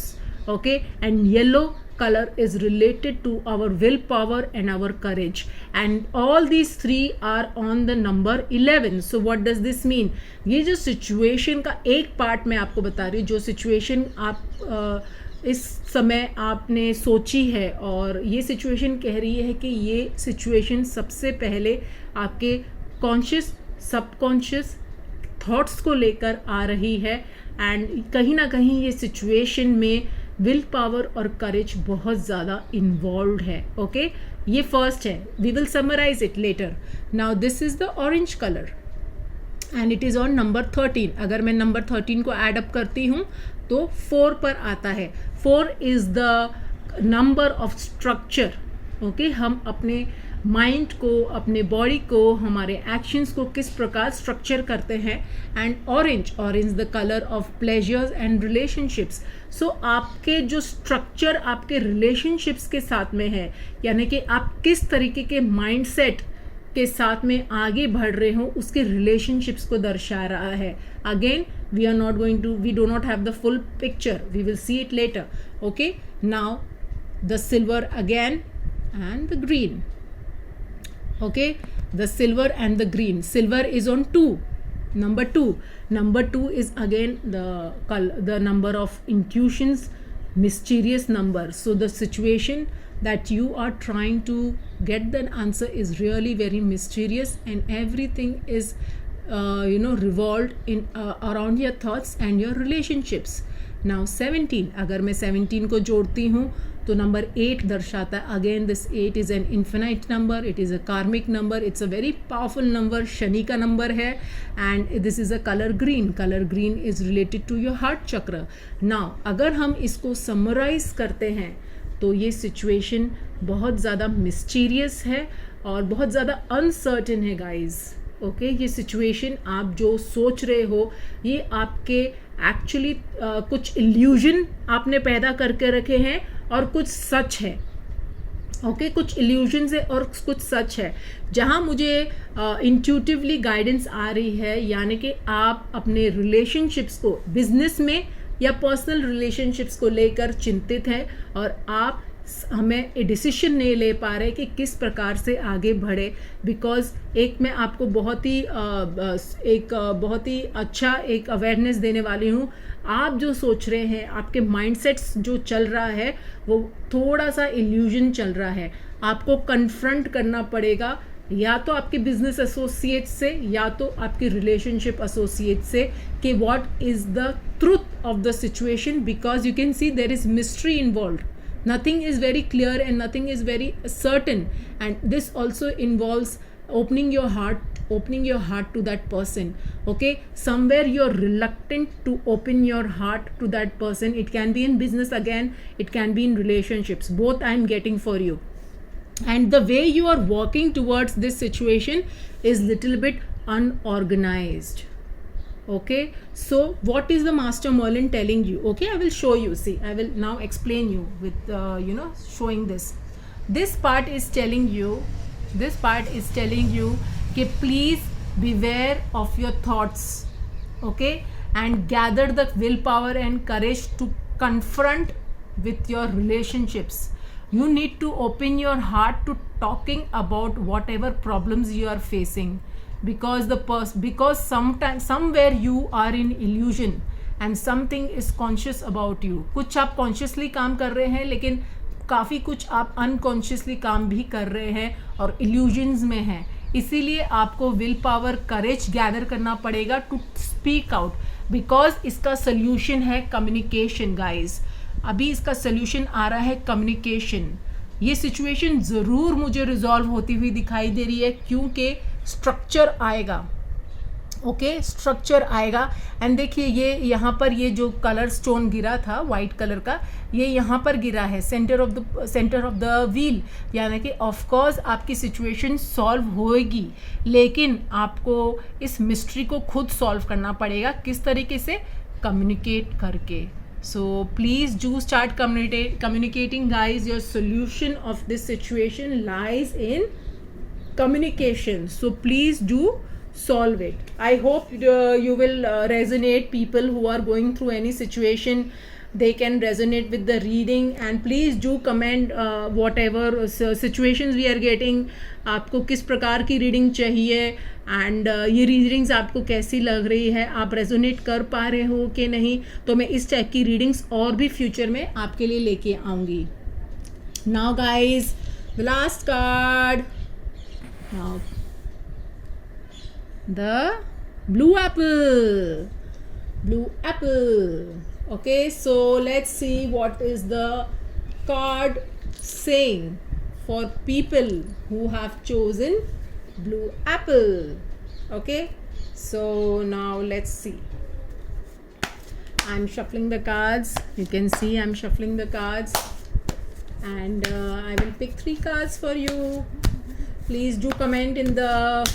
okay, and yellow color is related to our willpower and our courage, and all these three are on the number 11. So what does this mean? ये जो situation का एक part मैं आपको बता रही हूँ, जो situation आप इस समय आपने सोची है, और ये situation कह रही है कि ये situation सबसे पहले आपके conscious, subconscious थॉट्स को लेकर आ रही है, एंड कहीं ना कहीं ये सिचुएशन में विल पावर और करेज बहुत ज़्यादा इन्वॉल्व है. ओके, ये फर्स्ट है. We will summarize it later. Now this is the orange colour and it is on number 13. अगर मैं नंबर 13 को ऐड अप करती हूँ तो 4 पर आता है. 4 is the number of structure. Okay, हम अपने माइंड को, अपने बॉडी को, हमारे एक्शंस को किस प्रकार स्ट्रक्चर करते हैं. And orange the colour of pleasures and relationships. So आपके जो स्ट्रक्चर आपके रिलेशनशिप्स के साथ में है, यानी कि आप किस तरीके के माइंडसेट के साथ में आगे बढ़ रहे हो, उसके रिलेशनशिप्स को दर्शा रहा है. Again we do not have the full picture, we will see it later. Okay, now the silver again and the green. Okay, the silver and the green. Silver is on 2, number 2. Number 2 is again the number of intuitions, mysterious number. So the situation that you are trying to get the answer is really very mysterious, and everything is revolved in around your thoughts and your relationships. Now 17, अगर मैं 17 को जोड़ती हूँ तो number 8 दर्शाता है. Again this 8 is an infinite number, it is a karmic number, it's a very powerful number, Shani का number है, and this is a colour green. Colour green is related to your heart chakra. Now अगर हम इसको summarise करते हैं तो ये situation बहुत ज़्यादा मिस्टीरियस है और बहुत ज़्यादा अनसर्टेन है गाइस। ओके, ये सिचुएशन आप जो सोच रहे हो ये आपके एक्चुअली कुछ इल्यूजन आपने पैदा करके रखे हैं और कुछ सच है। ओके, कुछ इल्यूजन्स है और कुछ सच है। जहाँ मुझे इंट्यूटिवली गाइडेंस आ रही है, यानी कि आप अपने रिलेशनशिप्स को, बिजनेस में या पर्सनल रिलेशनशिप्स को लेकर चिंतित हैं और आप हमें ए डिसीजन नहीं ले पा रहे कि किस प्रकार से आगे बढ़े। बिकॉज एक मैं आपको बहुत ही अच्छा एक अवेयरनेस देने वाली हूँ। आप जो सोच रहे हैं, आपके माइंडसेट्स जो चल रहा है वो थोड़ा सा इल्यूजन चल रहा है। आपको कन्फ्रंट करना पड़ेगा, या तो आपके बिजनेस एसोसिएट से या तो आपके रिलेशनशिप एसोसिएट से, कि what is the truth of the situation. Because you can see there is mystery involved, nothing is very clear and nothing is very certain, and this also involves opening your heart to that person. Okay, somewhere you're reluctant to open your heart to that person. It can be in business, again it can be in relationships, both I'm getting for you. And the way you are working towards this situation is little bit unorganized. Okay, so what is the Master Merlin telling you? Okay, I will show you. See, I will now explain you with showing this part is telling you कि please beware of your thoughts. Okay, and gather the willpower and courage to confront with your relationships. You need to open your heart to talking about whatever problems you are facing, because somewhere you are in illusion and something is conscious about you. कुछ आप consciously काम कर रहे हैं, लेकिन काफ़ी कुछ आप unconsciously काम भी कर रहे हैं और illusions में हैं। इसीलिए आपको विल पावर, करेज गैदर करना पड़ेगा टू स्पीक आउट, बिकॉज इसका सोल्यूशन है कम्युनिकेशन गाइज। अभी इसका सोल्यूशन आ रहा है कम्युनिकेशन। ये सिचुएशन ज़रूर मुझे रिजॉल्व होती हुई दिखाई दे रही है, क्योंकि स्ट्रक्चर आएगा। ओके, स्ट्रक्चर आएगा। एंड देखिए ये यहाँ पर ये जो कलर स्टोन गिरा था वाइट कलर का, ये यहाँ पर गिरा है सेंटर ऑफ द व्हील, यानी कि ऑफ कोर्स आपकी सिचुएशन सॉल्व होएगी, लेकिन आपको इस मिस्ट्री को खुद सॉल्व करना पड़ेगा। किस तरीके से? कम्युनिकेट करके। So please do start communicating guys. Your solution of this situation lies in communication. So please do solve it. I hope you will resonate. People who are going through any situation, they can resonate with the reading, and please do comment whatever situations we are getting. आपको किस प्रकार की reading चाहिए, and ये readings आपको कैसी लग रही है, आप रेजोनेट कर पा रहे हो कि नहीं। तो मैं इस टाइप की रीडिंग्स और भी फ्यूचर में आपके लिए लेके आऊँगी। Now guys, the last card, now the blue apple. Okay, so let's see what is the card saying for people who have chosen blue apple. Okay, so now let's see. I'm shuffling the cards. You can see I'm shuffling the cards, and I will pick 3 cards for you. Please do comment in the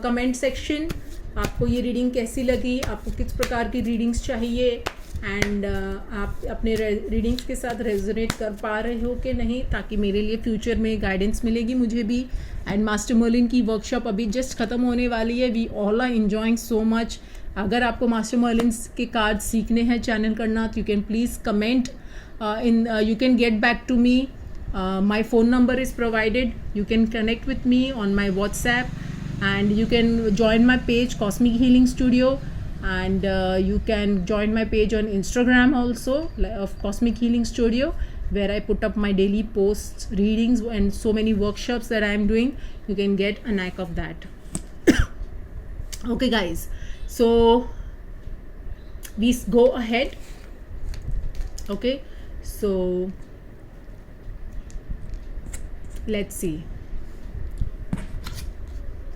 comment section. आपको ये reading कैसी लगी, आपको किस प्रकार की readings चाहिए, and आप अपने रीडिंग्स के साथ रेजोनेट कर पा रहे हो कि नहीं, ताकि मेरे लिए फ्यूचर में गाइडेंस मिलेगी मुझे भी। एंड मास्टर मर्लिन की वर्कशॉप अभी जस्ट ख़त्म होने वाली है। We all are enjoying so much. अगर आपको मास्टर मर्लिन के कार्ड सीखने हैं, चैनल करना, तो you can please comment you can get back to me. My phone number is provided. You can connect with me on my WhatsApp, and you can join my page Cosmic Healing Studio, and you can join my page on Instagram also of Cosmic Healing Studio, where I put up my daily posts, readings, and so many workshops that I am doing. You can get a knack of that. Okay guys, so we go ahead. Okay, so let's see.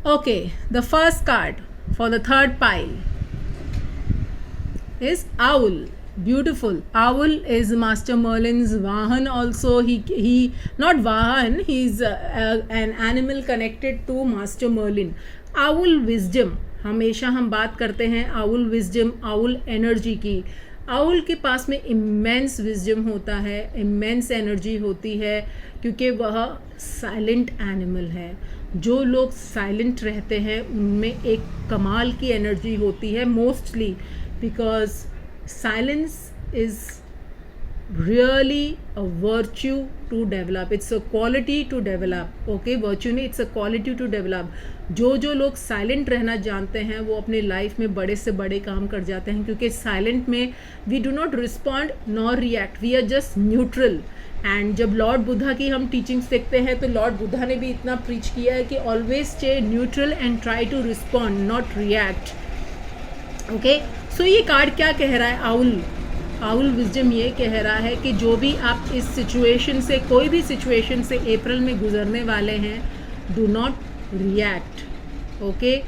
Okay, the first card for the third pile is Owl. Beautiful. Owl is Master Merlin's Vahan also. He not Vahan, he's an animal connected to Master Merlin. Owl wisdom. हमेशा हम बात करते हैं owl wisdom, owl energy की. Owl के पास में immense wisdom होता है, इमेंस एनर्जी होती है, क्योंकि वह साइलेंट एनिमल है. जो लोग साइलेंट रहते हैं उनमें एक कमाल की एनर्जी होती है, mostly because silence is really a virtue to develop. It's a quality to develop. Okay, virtue नहीं, it's a quality to develop. जो लोग साइलेंट रहना जानते हैं वो अपने लाइफ में बड़े से बड़े काम कर जाते हैं, क्योंकि साइलेंट में we do not respond nor react, we are just neutral. And जब लॉर्ड बुद्धा की हम टीचिंग्स देखते हैं तो लॉर्ड बुद्धा ने भी इतना प्रीच किया है कि always stay neutral and try to respond, not react. Okay, so ये कार्ड क्या कह रहा है? आउल विजडम ये कह रहा है कि जो भी आप इस सिचुएशन से, कोई भी सिचुएशन से अप्रैल में गुजरने वाले हैं, do not react. Okay,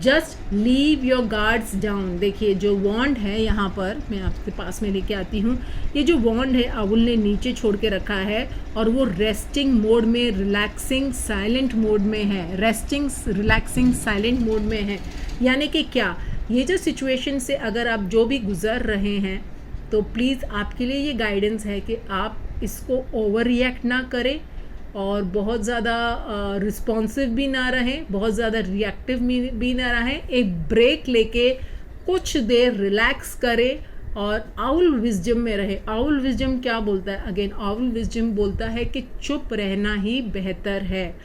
just leave your guards down. देखिए जो वॉन्ड है यहाँ पर, मैं आपके पास में लेके आती हूँ. ये जो वॉन्ड है आउल ने नीचे छोड़ के रखा है और वो रेस्टिंग मोड में, रिलैक्सिंग साइलेंट मोड में है. रेस्टिंग रिलैक्सिंग साइलेंट मोड में है. यानी कि क्या, ये जो सिचुएशन से अगर आप जो भी गुज़र रहे हैं तो प्लीज़ आपके लिए ये गाइडेंस है कि आप इसको ओवर रिएक्ट ना करें और बहुत ज़्यादा रिस्पॉन्सिव भी ना रहें, बहुत ज़्यादा रिएक्टिव भी ना रहें. एक ब्रेक लेके कुछ देर रिलैक्स करें और आउल विजडम में रहे. आउल विजडम क्या बोलता है? अगेन आउल विजडम बोलता है कि चुप रहना ही बेहतर है.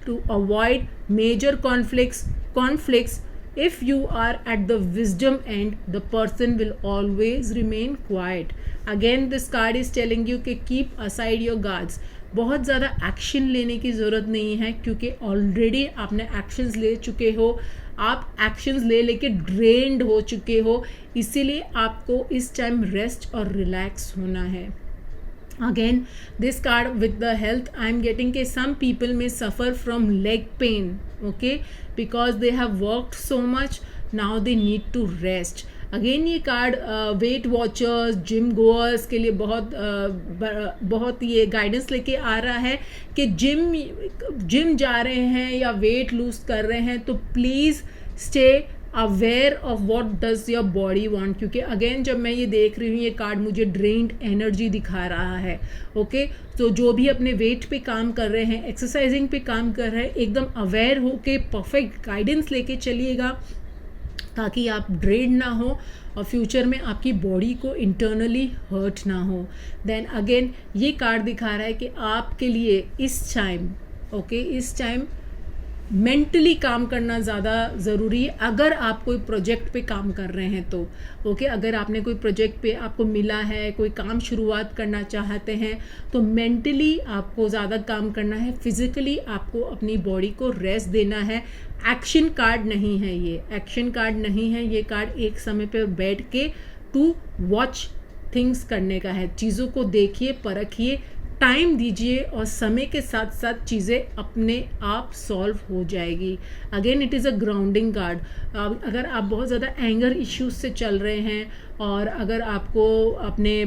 To avoid major conflicts. If you are at the wisdom end, the person will always remain quiet. Again, this card is telling you कि keep aside your guards. बहुत ज़्यादा एक्शन लेने की ज़रूरत नहीं है, क्योंकि ऑलरेडी आपने एक्शंस ले चुके हो. आप एक्शंस ले लेके ड्रेन्ड हो चुके हो, इसीलिए आपको इस टाइम रेस्ट और रिलैक्स होना है. Again, this card with the health, I am getting कि some people may suffer from leg pain, okay, because they have worked so much, now they need to rest. Again ये card weight watchers, gym goers के लिए बहुत ये guidance लेके आ रहा है कि जिम जा रहे हैं या वेट लूज कर रहे हैं तो please stay aware of what does your body want. क्योंकि अगेन जब मैं ये देख रही हूँ ये कार्ड मुझे ड्रेन्ड एनर्जी दिखा रहा है. ओके, तो जो भी अपने वेट पे काम कर रहे हैं, एक्सरसाइजिंग पे काम कर रहे हैं, एकदम अवेयर हो के परफेक्ट गाइडेंस लेके चलिएगा ताकि आप ड्रेन्ड ना हो और फ्यूचर में आपकी बॉडी को इंटरनली हर्ट ना हो. देन अगेन ये कार्ड दिखा रहा है कि आपके लिए इस टाइम, ओके, इस टाइम मेंटली काम करना ज़्यादा ज़रूरी है. अगर आप कोई प्रोजेक्ट पे काम कर रहे हैं तो ओके, अगर आपने कोई प्रोजेक्ट पे आपको मिला है, कोई काम शुरुआत करना चाहते हैं तो मेंटली आपको ज़्यादा काम करना है, फिज़िकली आपको अपनी बॉडी को रेस्ट देना है. एक्शन कार्ड नहीं है ये, एक्शन कार्ड नहीं है ये कार्ड. एक समय पे बैठ के टू वॉच थिंग्स करने का है. चीज़ों को देखिए, परखिए, टाइम दीजिए और समय के साथ साथ चीज़ें अपने आप सॉल्व हो जाएगी. Again it is a grounding card. अगर आप बहुत ज़्यादा एंगर इश्यूज से चल रहे हैं और अगर आपको अपने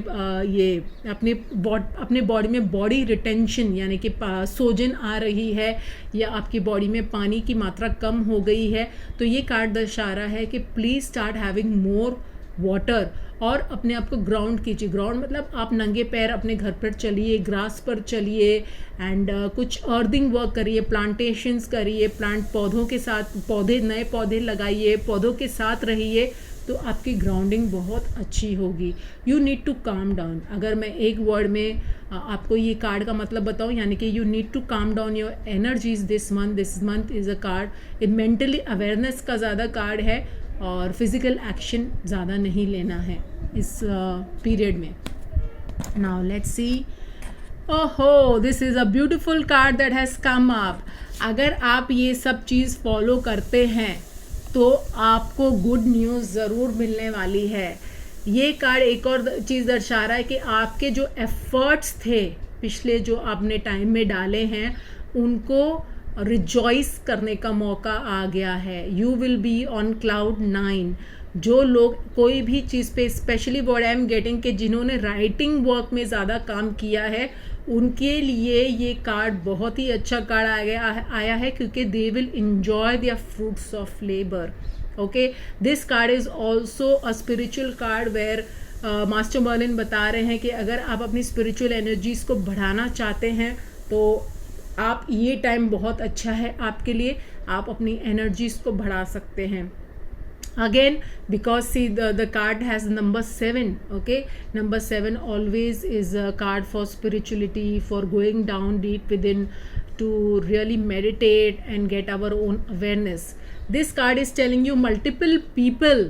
बॉडी में बॉडी रिटेंशन यानी कि सोजन आ रही है या आपकी बॉडी में पानी की मात्रा कम हो गई है तो ये कार्ड दर्शा रहा है कि please start having more water और अपने आप को ग्राउंड कीजिए. ग्राउंड मतलब आप नंगे पैर अपने घर पर चलिए, ग्रास पर चलिए एंड कुछ अर्थिंग वर्क करिए, प्लांटेशंस करिए, पौधों के साथ नए पौधे लगाइए, पौधों के साथ रहिए तो आपकी ग्राउंडिंग बहुत अच्छी होगी. You need to calm down. अगर मैं एक वर्ड में आपको ये कार्ड का मतलब बताऊं, यानी कि you need to calm down your energies this month is a card. ये मेंटली अवेयरनेस का ज़्यादा कार्ड है और फिज़िकल एक्शन ज़्यादा नहीं लेना है इस पीरियड में. Now let's see. ओहो, this is a beautiful card that has come up. अगर आप ये सब चीज़ फॉलो करते हैं तो आपको गुड न्यूज़ ज़रूर मिलने वाली है. ये कार्ड एक और चीज़ दर्शा रहा है कि आपके जो एफर्ट्स थे पिछले जो आपने टाइम में डाले हैं उनको रिजॉइस करने का मौका आ गया है. You will be on cloud 9. जो लोग कोई भी चीज़ पे, specially what I am getting, के जिन्होंने राइटिंग वर्क में ज़्यादा काम किया है उनके लिए ये कार्ड बहुत ही अच्छा कार्ड आया है क्योंकि they will enjoy their fruits of labour. Okay, this card is also a spiritual card where master Merlin बता रहे हैं कि अगर आप अपनी स्पिरिचुअल एनर्जीज को बढ़ाना चाहते हैं तो आप, ये टाइम बहुत अच्छा है आपके लिए, आप अपनी एनर्जीज को बढ़ा सकते हैं. Again, because see the card has number 7. Okay, number 7 always is a card for spirituality, for going down deep within to really meditate and get our own awareness. This card is telling you multiple people,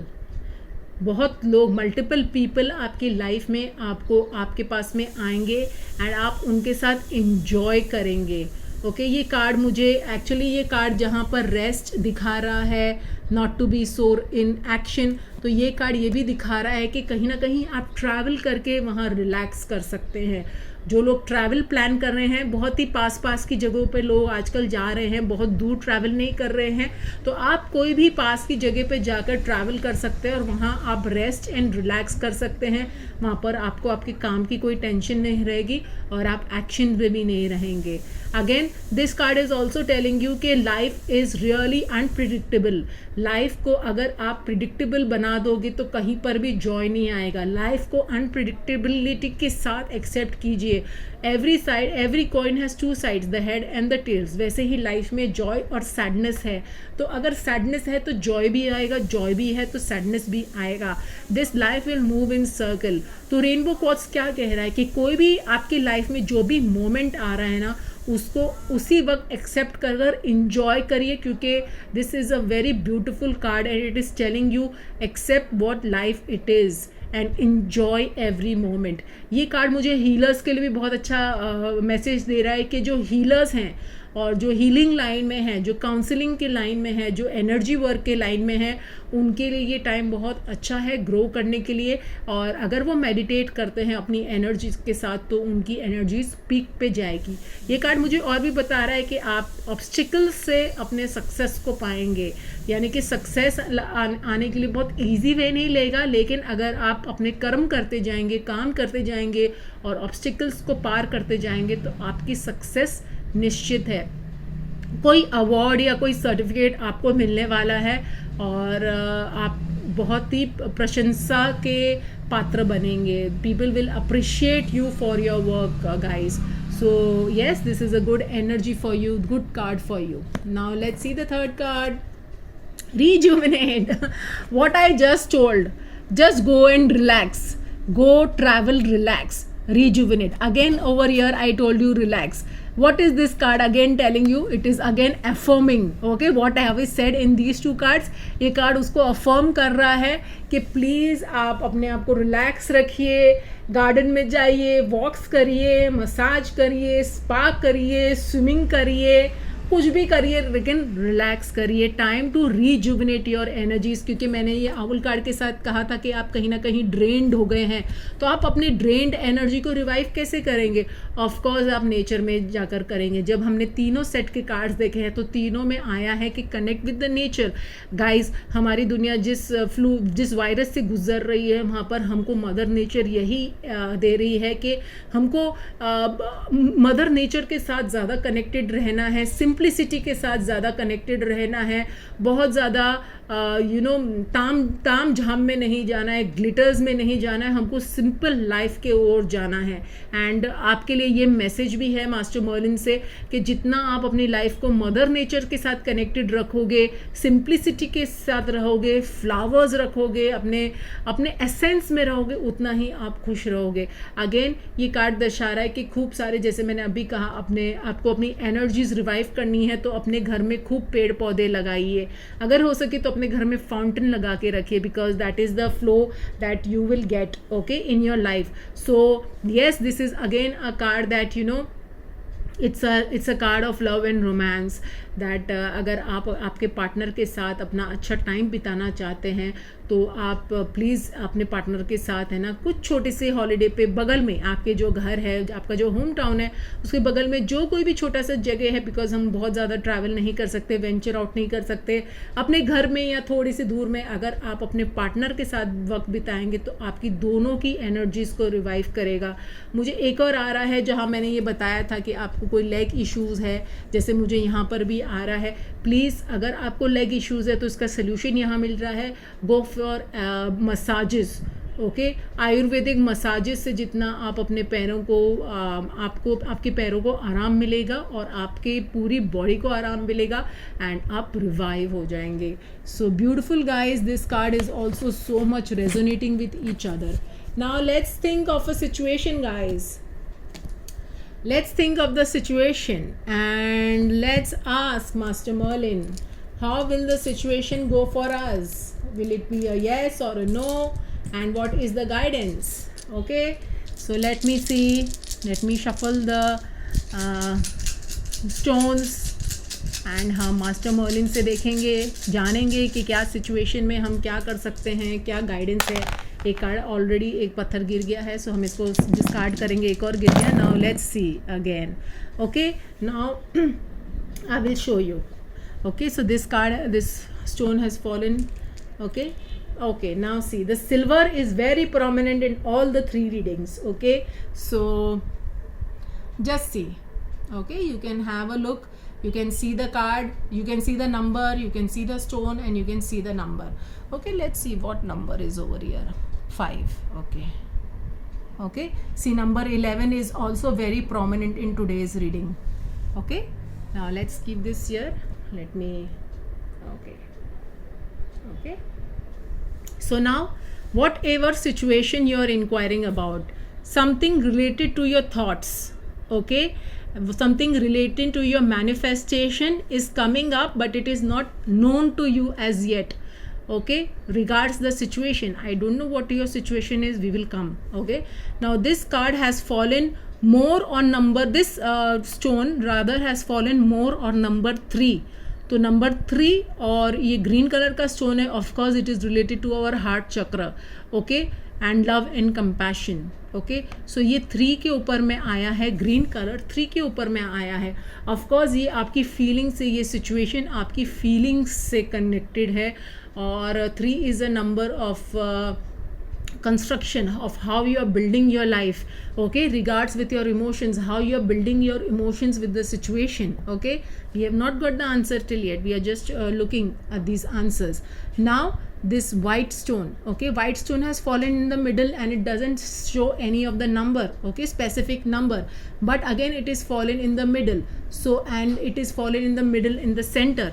बहुत लोग, multiple people आपकी life में आपको, आपके पास में आएंगे and आप उनके साथ इंजॉय करेंगे. ओके, ये कार्ड मुझे एक्चुअली, ये कार्ड जहाँ पर रेस्ट दिखा रहा है, नॉट टू बी सोर इन एक्शन, तो ये कार्ड ये भी दिखा रहा है कि कहीं ना कहीं आप ट्रैवल करके वहाँ रिलैक्स कर सकते हैं. जो लोग ट्रैवल प्लान कर रहे हैं, बहुत ही पास की जगहों पे लोग आजकल जा रहे हैं, बहुत दूर ट्रैवल नहीं कर रहे हैं, तो आप कोई भी पास की जगह पे जाकर ट्रैवल कर सकते हैं और वहाँ आप रेस्ट एंड रिलैक्स कर सकते हैं. वहाँ पर आपको आपके काम की कोई टेंशन नहीं रहेगी और आप एक्शन में भी नहीं रहेंगे. Again this card is also telling you कि life is really unpredictable. Life को अगर आप प्रिडिक्टेबल बना दोगे तो कहीं पर भी जॉय नहीं आएगा. लाइफ को अनप्रिडिक्टेबिलिटी के साथ एक्सेप्ट कीजिए. Every side, every coin has two sides, the head and the tails. वैसे ही लाइफ में जॉय और सैडनेस है, तो अगर सैडनेस है तो जॉय भी आएगा, जॉय भी है तो सैडनेस भी आएगा. This life will move in circle. तो रेनबो क्वार्ट्स क्या कह रहा है कि कोई भी आपकी लाइफ में जो भी मोमेंट आ रहा है ना, उसको उसी वक्त एक्सेप्ट कर इंजॉय करिए, क्योंकि this is a very beautiful card and it is telling you accept what life it is and enjoy every moment. ये कार्ड मुझे हीलर्स के लिए भी बहुत अच्छा मैसेज दे रहा है कि जो हीलर्स हैं और जो हीलिंग लाइन में हैं, जो काउंसलिंग के लाइन में है, जो एनर्जी वर्क के लाइन में है, उनके लिए ये टाइम बहुत अच्छा है ग्रो करने के लिए. और अगर वो मेडिटेट करते हैं अपनी एनर्जीज के साथ तो उनकी एनर्जीज पीक पे जाएगी. ये कार्ड मुझे और भी बता रहा है कि आप ऑब्स्टिकल्स से अपने सक्सेस को पाएंगे, यानी कि सक्सेस आने के लिए बहुत ईजी वे नहीं लेगा, लेकिन अगर आप अपने कर्म करते जाएंगे, काम करते जाएंगे और ऑब्स्टिकल्स को पार करते जाएंगे तो आपकी सक्सेस निश्चित है. कोई अवार्ड या कोई सर्टिफिकेट आपको मिलने वाला है और आप बहुत ही प्रशंसा के पात्र बनेंगे. People will appreciate you for your work guys. So yes, this is a good energy for you, good card for you. Now let's see the third card. Rejuvenate. What I just told, just go and relax, go travel, relax, rejuvenate. Again over here I told you relax. What is this card again telling you? It is again affirming, okay, what I have said in these two cards. ये card उसको affirm कर रहा है कि please आप अपने आप को रिलैक्स रखिए, गार्डन में जाइए, वॉक्स करिए, मसाज करिए, स्पा करिए, स्विमिंग करिए, कुछ भी करिए, लेकिन रिलैक्स करिए. टाइम टू रीजुविनेट योर एनर्जीज, क्योंकि मैंने ये आउल कार्ड के साथ कहा था कि आप कहीं ना कहीं ड्रेन्ड हो गए हैं, तो आप अपने ड्रेन्ड एनर्जी को रिवाइव कैसे करेंगे? ऑफकोर्स आप नेचर में जाकर करेंगे. जब हमने तीनों सेट के कार्ड्स देखे हैं तो तीनों में आया है कि connect with the nature. Guys, हमारी दुनिया जिस वायरस से गुजर रही है, वहाँ पर हमको मदर नेचर यही दे रही है कि हमको मदर नेचर के साथ ज़्यादा कनेक्टेड रहना है, सिंप्लिसिटी के साथ ज़्यादा कनेक्टेड रहना है, बहुत ज़्यादा ताम झाम में नहीं जाना है, ग्लिटर्स में नहीं जाना है, हमको सिंपल लाइफ के ओर जाना है. एंड आपके लिए ये मैसेज भी है मास्टर मर्लिन से कि जितना आप अपनी लाइफ को मदर नेचर के साथ कनेक्टेड रखोगे, सिंप्लिसिटी के साथ रहोगे, फ्लावर्स रखोगे, अपने एसेंस में रहोगे, उतना ही आप खुश रहोगे. अगेन ये कार्ड दर्शा रहा है कि खूब सारे, जैसे मैंने अभी कहा, आपको अपनी एनर्जीज रिवाइव करनी है तो अपने घर में खूब पेड़ पौधे लगाइए. अगर हो सके तो अपने घर में फाउंटेन लगा के रखिए, because that is the flow that you will get, okay, in your life. So yes, this is again a card that it's a card of love and romance that अगर आप आपके पार्टनर के साथ अपना अच्छा टाइम बिताना चाहते हैं तो आप प्लीज़ अपने पार्टनर के साथ है ना कुछ छोटे से हॉलीडे पे बगल में आपके जो घर है, आपका जो होम टाउन है, उसके बगल में जो कोई भी छोटा सा जगह है, बिकॉज हम बहुत ज़्यादा ट्रैवल नहीं कर सकते, वेंचर आउट नहीं कर सकते, अपने घर में या थोड़ी सी दूर में अगर आप अपने पार्टनर के साथ वक्त बिताएंगे तो आपकी दोनों की एनर्जीज़ को रिवाइव करेगा। मुझे एक और आ रहा है जहाँ मैंने ये बताया था कि आपको कोई लेग इश्यूज़ है, जैसे मुझे यहाँ पर भी आ रहा है। प्लीज़ अगर आपको लेग इश्यूज़ है तो इसका सोल्यूशन यहाँ मिल रहा है, go for massages. Okay, Ayurvedic massages से जितना आप अपने पैरों को आपको आपके पैरों को आराम मिलेगा और आपके पूरी बॉडी को आराम मिलेगा एंड आप रिवाइव हो जाएंगे। So beautiful guys, this card is also so much resonating with each other. Now let's think of a situation guys, let's think of the situation and let's ask Master Merlin, how will the situation go for us? Will it be a yes or a no, and what is the guidance? Okay, so let me see, let me shuffle the stones and हम master Merlin से देखेंगे, जानेंगे कि क्या situation में हम क्या कर सकते हैं, क्या गाइडेंस है। एक कार्ड ऑलरेडी, एक पत्थर गिर गया है, सो हम इसको डिस्कार्ड करेंगे, एक और गिर गया। Now let's see again. Okay, now I will show you. Okay, so this card, this stone has fallen. Okay, okay, now see, the silver is very prominent in all the 3 readings. Okay, so just see. Okay, you can have a look, you can see the card, you can see the number, you can see the stone, and you can see the number. Okay, let's see what number is over here. 5. Okay, okay, see, number 11 is also very prominent in today's reading. Okay, now let's keep this here, let me, okay, okay. So now whatever situation you are inquiring about, something related to your thoughts, okay, something related to your manifestation is coming up, but it is not known to you as yet. Okay, regards the situation, I don't know what your situation is, we will come. Okay, now this card has fallen more on number, this stone rather has fallen more on number 3. तो number 3 और ये green colour का stone है, of course it is related to our heart chakra. Okay, and love and compassion. Okay, so ये 3 के ऊपर में आया है, ग्रीन कलर 3 के ऊपर में आया है। ऑफकोर्स ये आपकी फीलिंग से, ये सिचुएशन आपकी फीलिंग्स से कनेक्टेड है, और 3 is a number of construction of how you are building your life. Okay, regards with your emotions, how you are building your emotions with the situation. Okay, we have not got the answer till yet, we are just looking at these answers. Now this white stone, okay, white stone has fallen in the middle and it doesn't show any of the number, okay, specific number, but again it is fallen in the middle. So, and it is fallen in the middle in the center.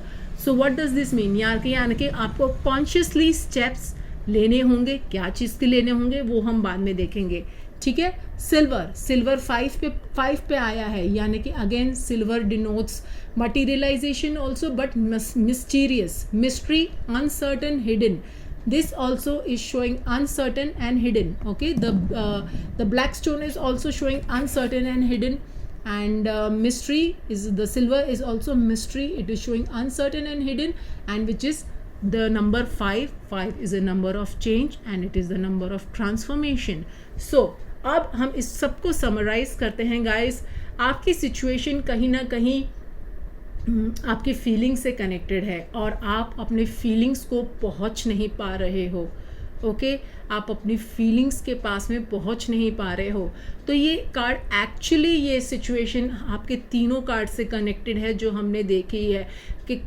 So what does this mean? यानी कि आपको consciously steps लेने होंगे। क्या चीज़ के लेने होंगे वो हम बाद में देखेंगे, ठीक है। सिल्वर 5 पे आया है, यानी कि again silver denotes materialization also, but mysterious, mystery, uncertain, hidden. This also is showing uncertain and hidden. Okay, the black stone is also showing uncertain and hidden, and mystery is, the silver is also mystery, it is showing uncertain and hidden, and which is the number 5. 5 is a number of change and it is the number of transformation. So अब हम इस सबको summarise करते हैं guys. आपकी situation कहीं ना कहीं आपकी फीलिंग से कनेक्टेड है और आप अपने फीलिंग्स को पहुंच नहीं पा रहे हो। ओके, आप अपनी फीलिंग्स के पास में पहुंच नहीं पा रहे हो। तो ये कार्ड एक्चुअली, ये सिचुएशन आपके तीनों कार्ड से कनेक्टेड है जो हमने देखी है कि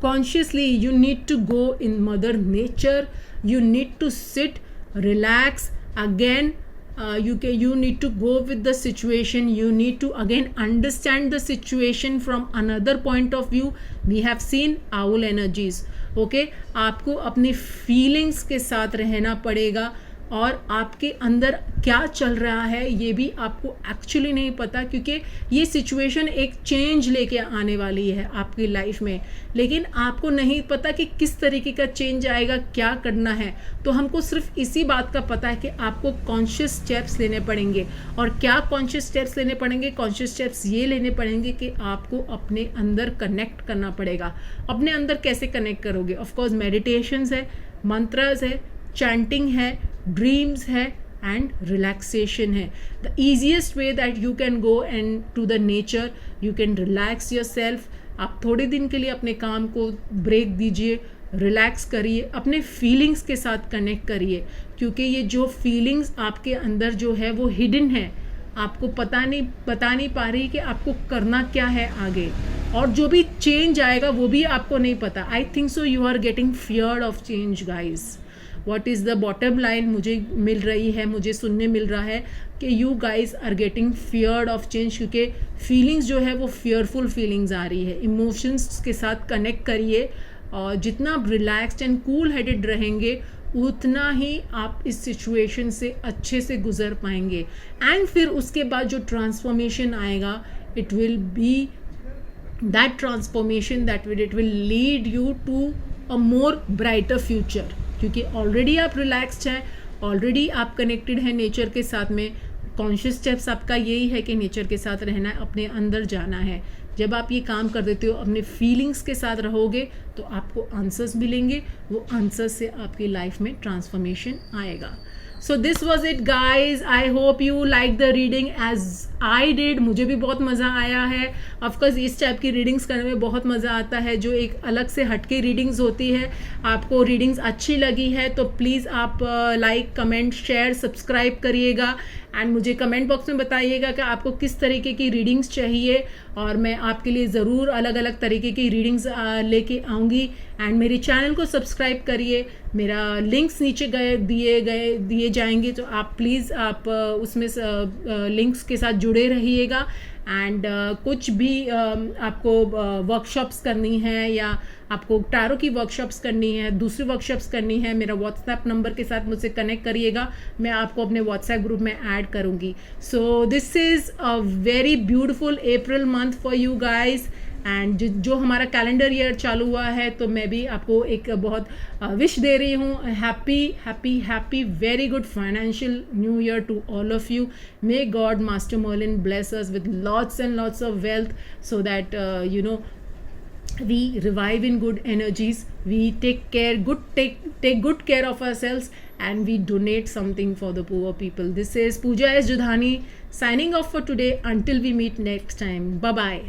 consciously you need to go in mother nature, you need to sit, relax, again you need to go with the situation, you need to again understand the situation from another point of view. We have seen owl energies. Okay, आपको अपनी feelings के साथ रहना पड़ेगा, और आपके अंदर क्या चल रहा है ये भी आपको एक्चुअली नहीं पता, क्योंकि ये सिचुएशन एक चेंज लेके आने वाली है आपकी लाइफ में, लेकिन आपको नहीं पता कि किस तरीके का चेंज आएगा, क्या करना है। तो हमको सिर्फ इसी बात का पता है कि आपको कॉन्शियस स्टेप्स लेने पड़ेंगे। और क्या कॉन्शियस स्टेप्स लेने पड़ेंगे? कॉन्शियस स्टेप्स ये लेने पड़ेंगे कि आपको अपने अंदर कनेक्ट करना पड़ेगा। अपने अंदर कैसे कनेक्ट करोगे? ऑफ कोर्स मेडिटेशंस है, मंत्रास है, चैंटिंग है, ड्रीम्स है एंड रिलैक्सेशन है। The easiest way that you can go and to the nature, you can relax yourself. आप थोड़े दिन के लिए अपने काम को ब्रेक दीजिए, रिलैक्स करिए, अपने फीलिंग्स के साथ कनेक्ट करिए, क्योंकि ये जो फीलिंग्स आपके अंदर जो है वो हिडन है, आपको बता नहीं पा रही कि आपको करना क्या है आगे, और जो भी चेंज आएगा वो भी आपको नहीं पता। I think so you are getting feared of change guys. What is the bottom line मुझे मिल रही है, मुझे सुनने मिल रहा है कि you guys are getting feared of change, क्योंकि फीलिंग्स जो है वो फियरफुल फीलिंग्स आ रही है। इमोशंस के साथ कनेक्ट करिए, और जितना आप रिलैक्स्ड एंड कूल हेडेड रहेंगे उतना ही आप इस सिचुएशन से अच्छे से गुजर पाएंगे। एंड फिर उसके बाद जो ट्रांसफॉर्मेशन आएगा, it will be that transformation that it will lead you to a more brighter future, क्योंकि ऑलरेडी आप रिलैक्स्ड हैं, ऑलरेडी आप कनेक्टेड हैं नेचर के साथ में। कॉन्शियस स्टेप्स आपका यही है कि नेचर के साथ रहना है, अपने अंदर जाना है। जब आप ये काम कर देते हो, अपने फीलिंग्स के साथ रहोगे, तो आपको आंसर्स मिलेंगे, वो आंसर्स से आपकी लाइफ में ट्रांसफॉर्मेशन आएगा। So this was it guys. I hope you like the reading as I did. मुझे भी बहुत मज़ा आया है। ऑफकोर्स इस टाइप की रीडिंग्स करने में बहुत मज़ा आता है, जो एक अलग से हटके रीडिंग्स होती है। आपको रीडिंग्स अच्छी लगी है तो प्लीज़ आप लाइक, कमेंट, शेयर, सब्सक्राइब करिएगा एंड मुझे कमेंट बॉक्स में बताइएगा कि आपको किस तरीके की रीडिंग्स चाहिए, और मैं आपके लिए ज़रूर अलग अलग तरीके की रीडिंग्स लेके आऊँगी। एंड मेरे चैनल को सब्सक्राइब करिए, मेरा लिंक्स नीचे दिए जाएंगे, तो आप प्लीज़ आप उसमें लिंक्स के साथ जुड़े रहिएगा। एंड कुछ भी आपको वर्कशॉप्स करनी है, या आपको टैरो की वर्कशॉप्स करनी है, दूसरी वर्कशॉप्स करनी है, मेरा व्हाट्सएप नंबर के साथ मुझसे कनेक्ट करिएगा, मैं आपको अपने व्हाट्सएप ग्रुप में ऐड करूँगी। So this is a very beautiful April month for you guys. And जो हमारा कैलेंडर ईयर चालू हुआ है, तो मैं भी आपको एक बहुत विश दे रही हूँ। Happy happy happy very good financial new year to all of you. May God master Merlin bless us with lots and lots of wealth, so that we revive in good energies, we take good care of ourselves, and we donate something for the poor people. This is Pooja S. Judhani signing off for today. Until we meet next time, bye bye.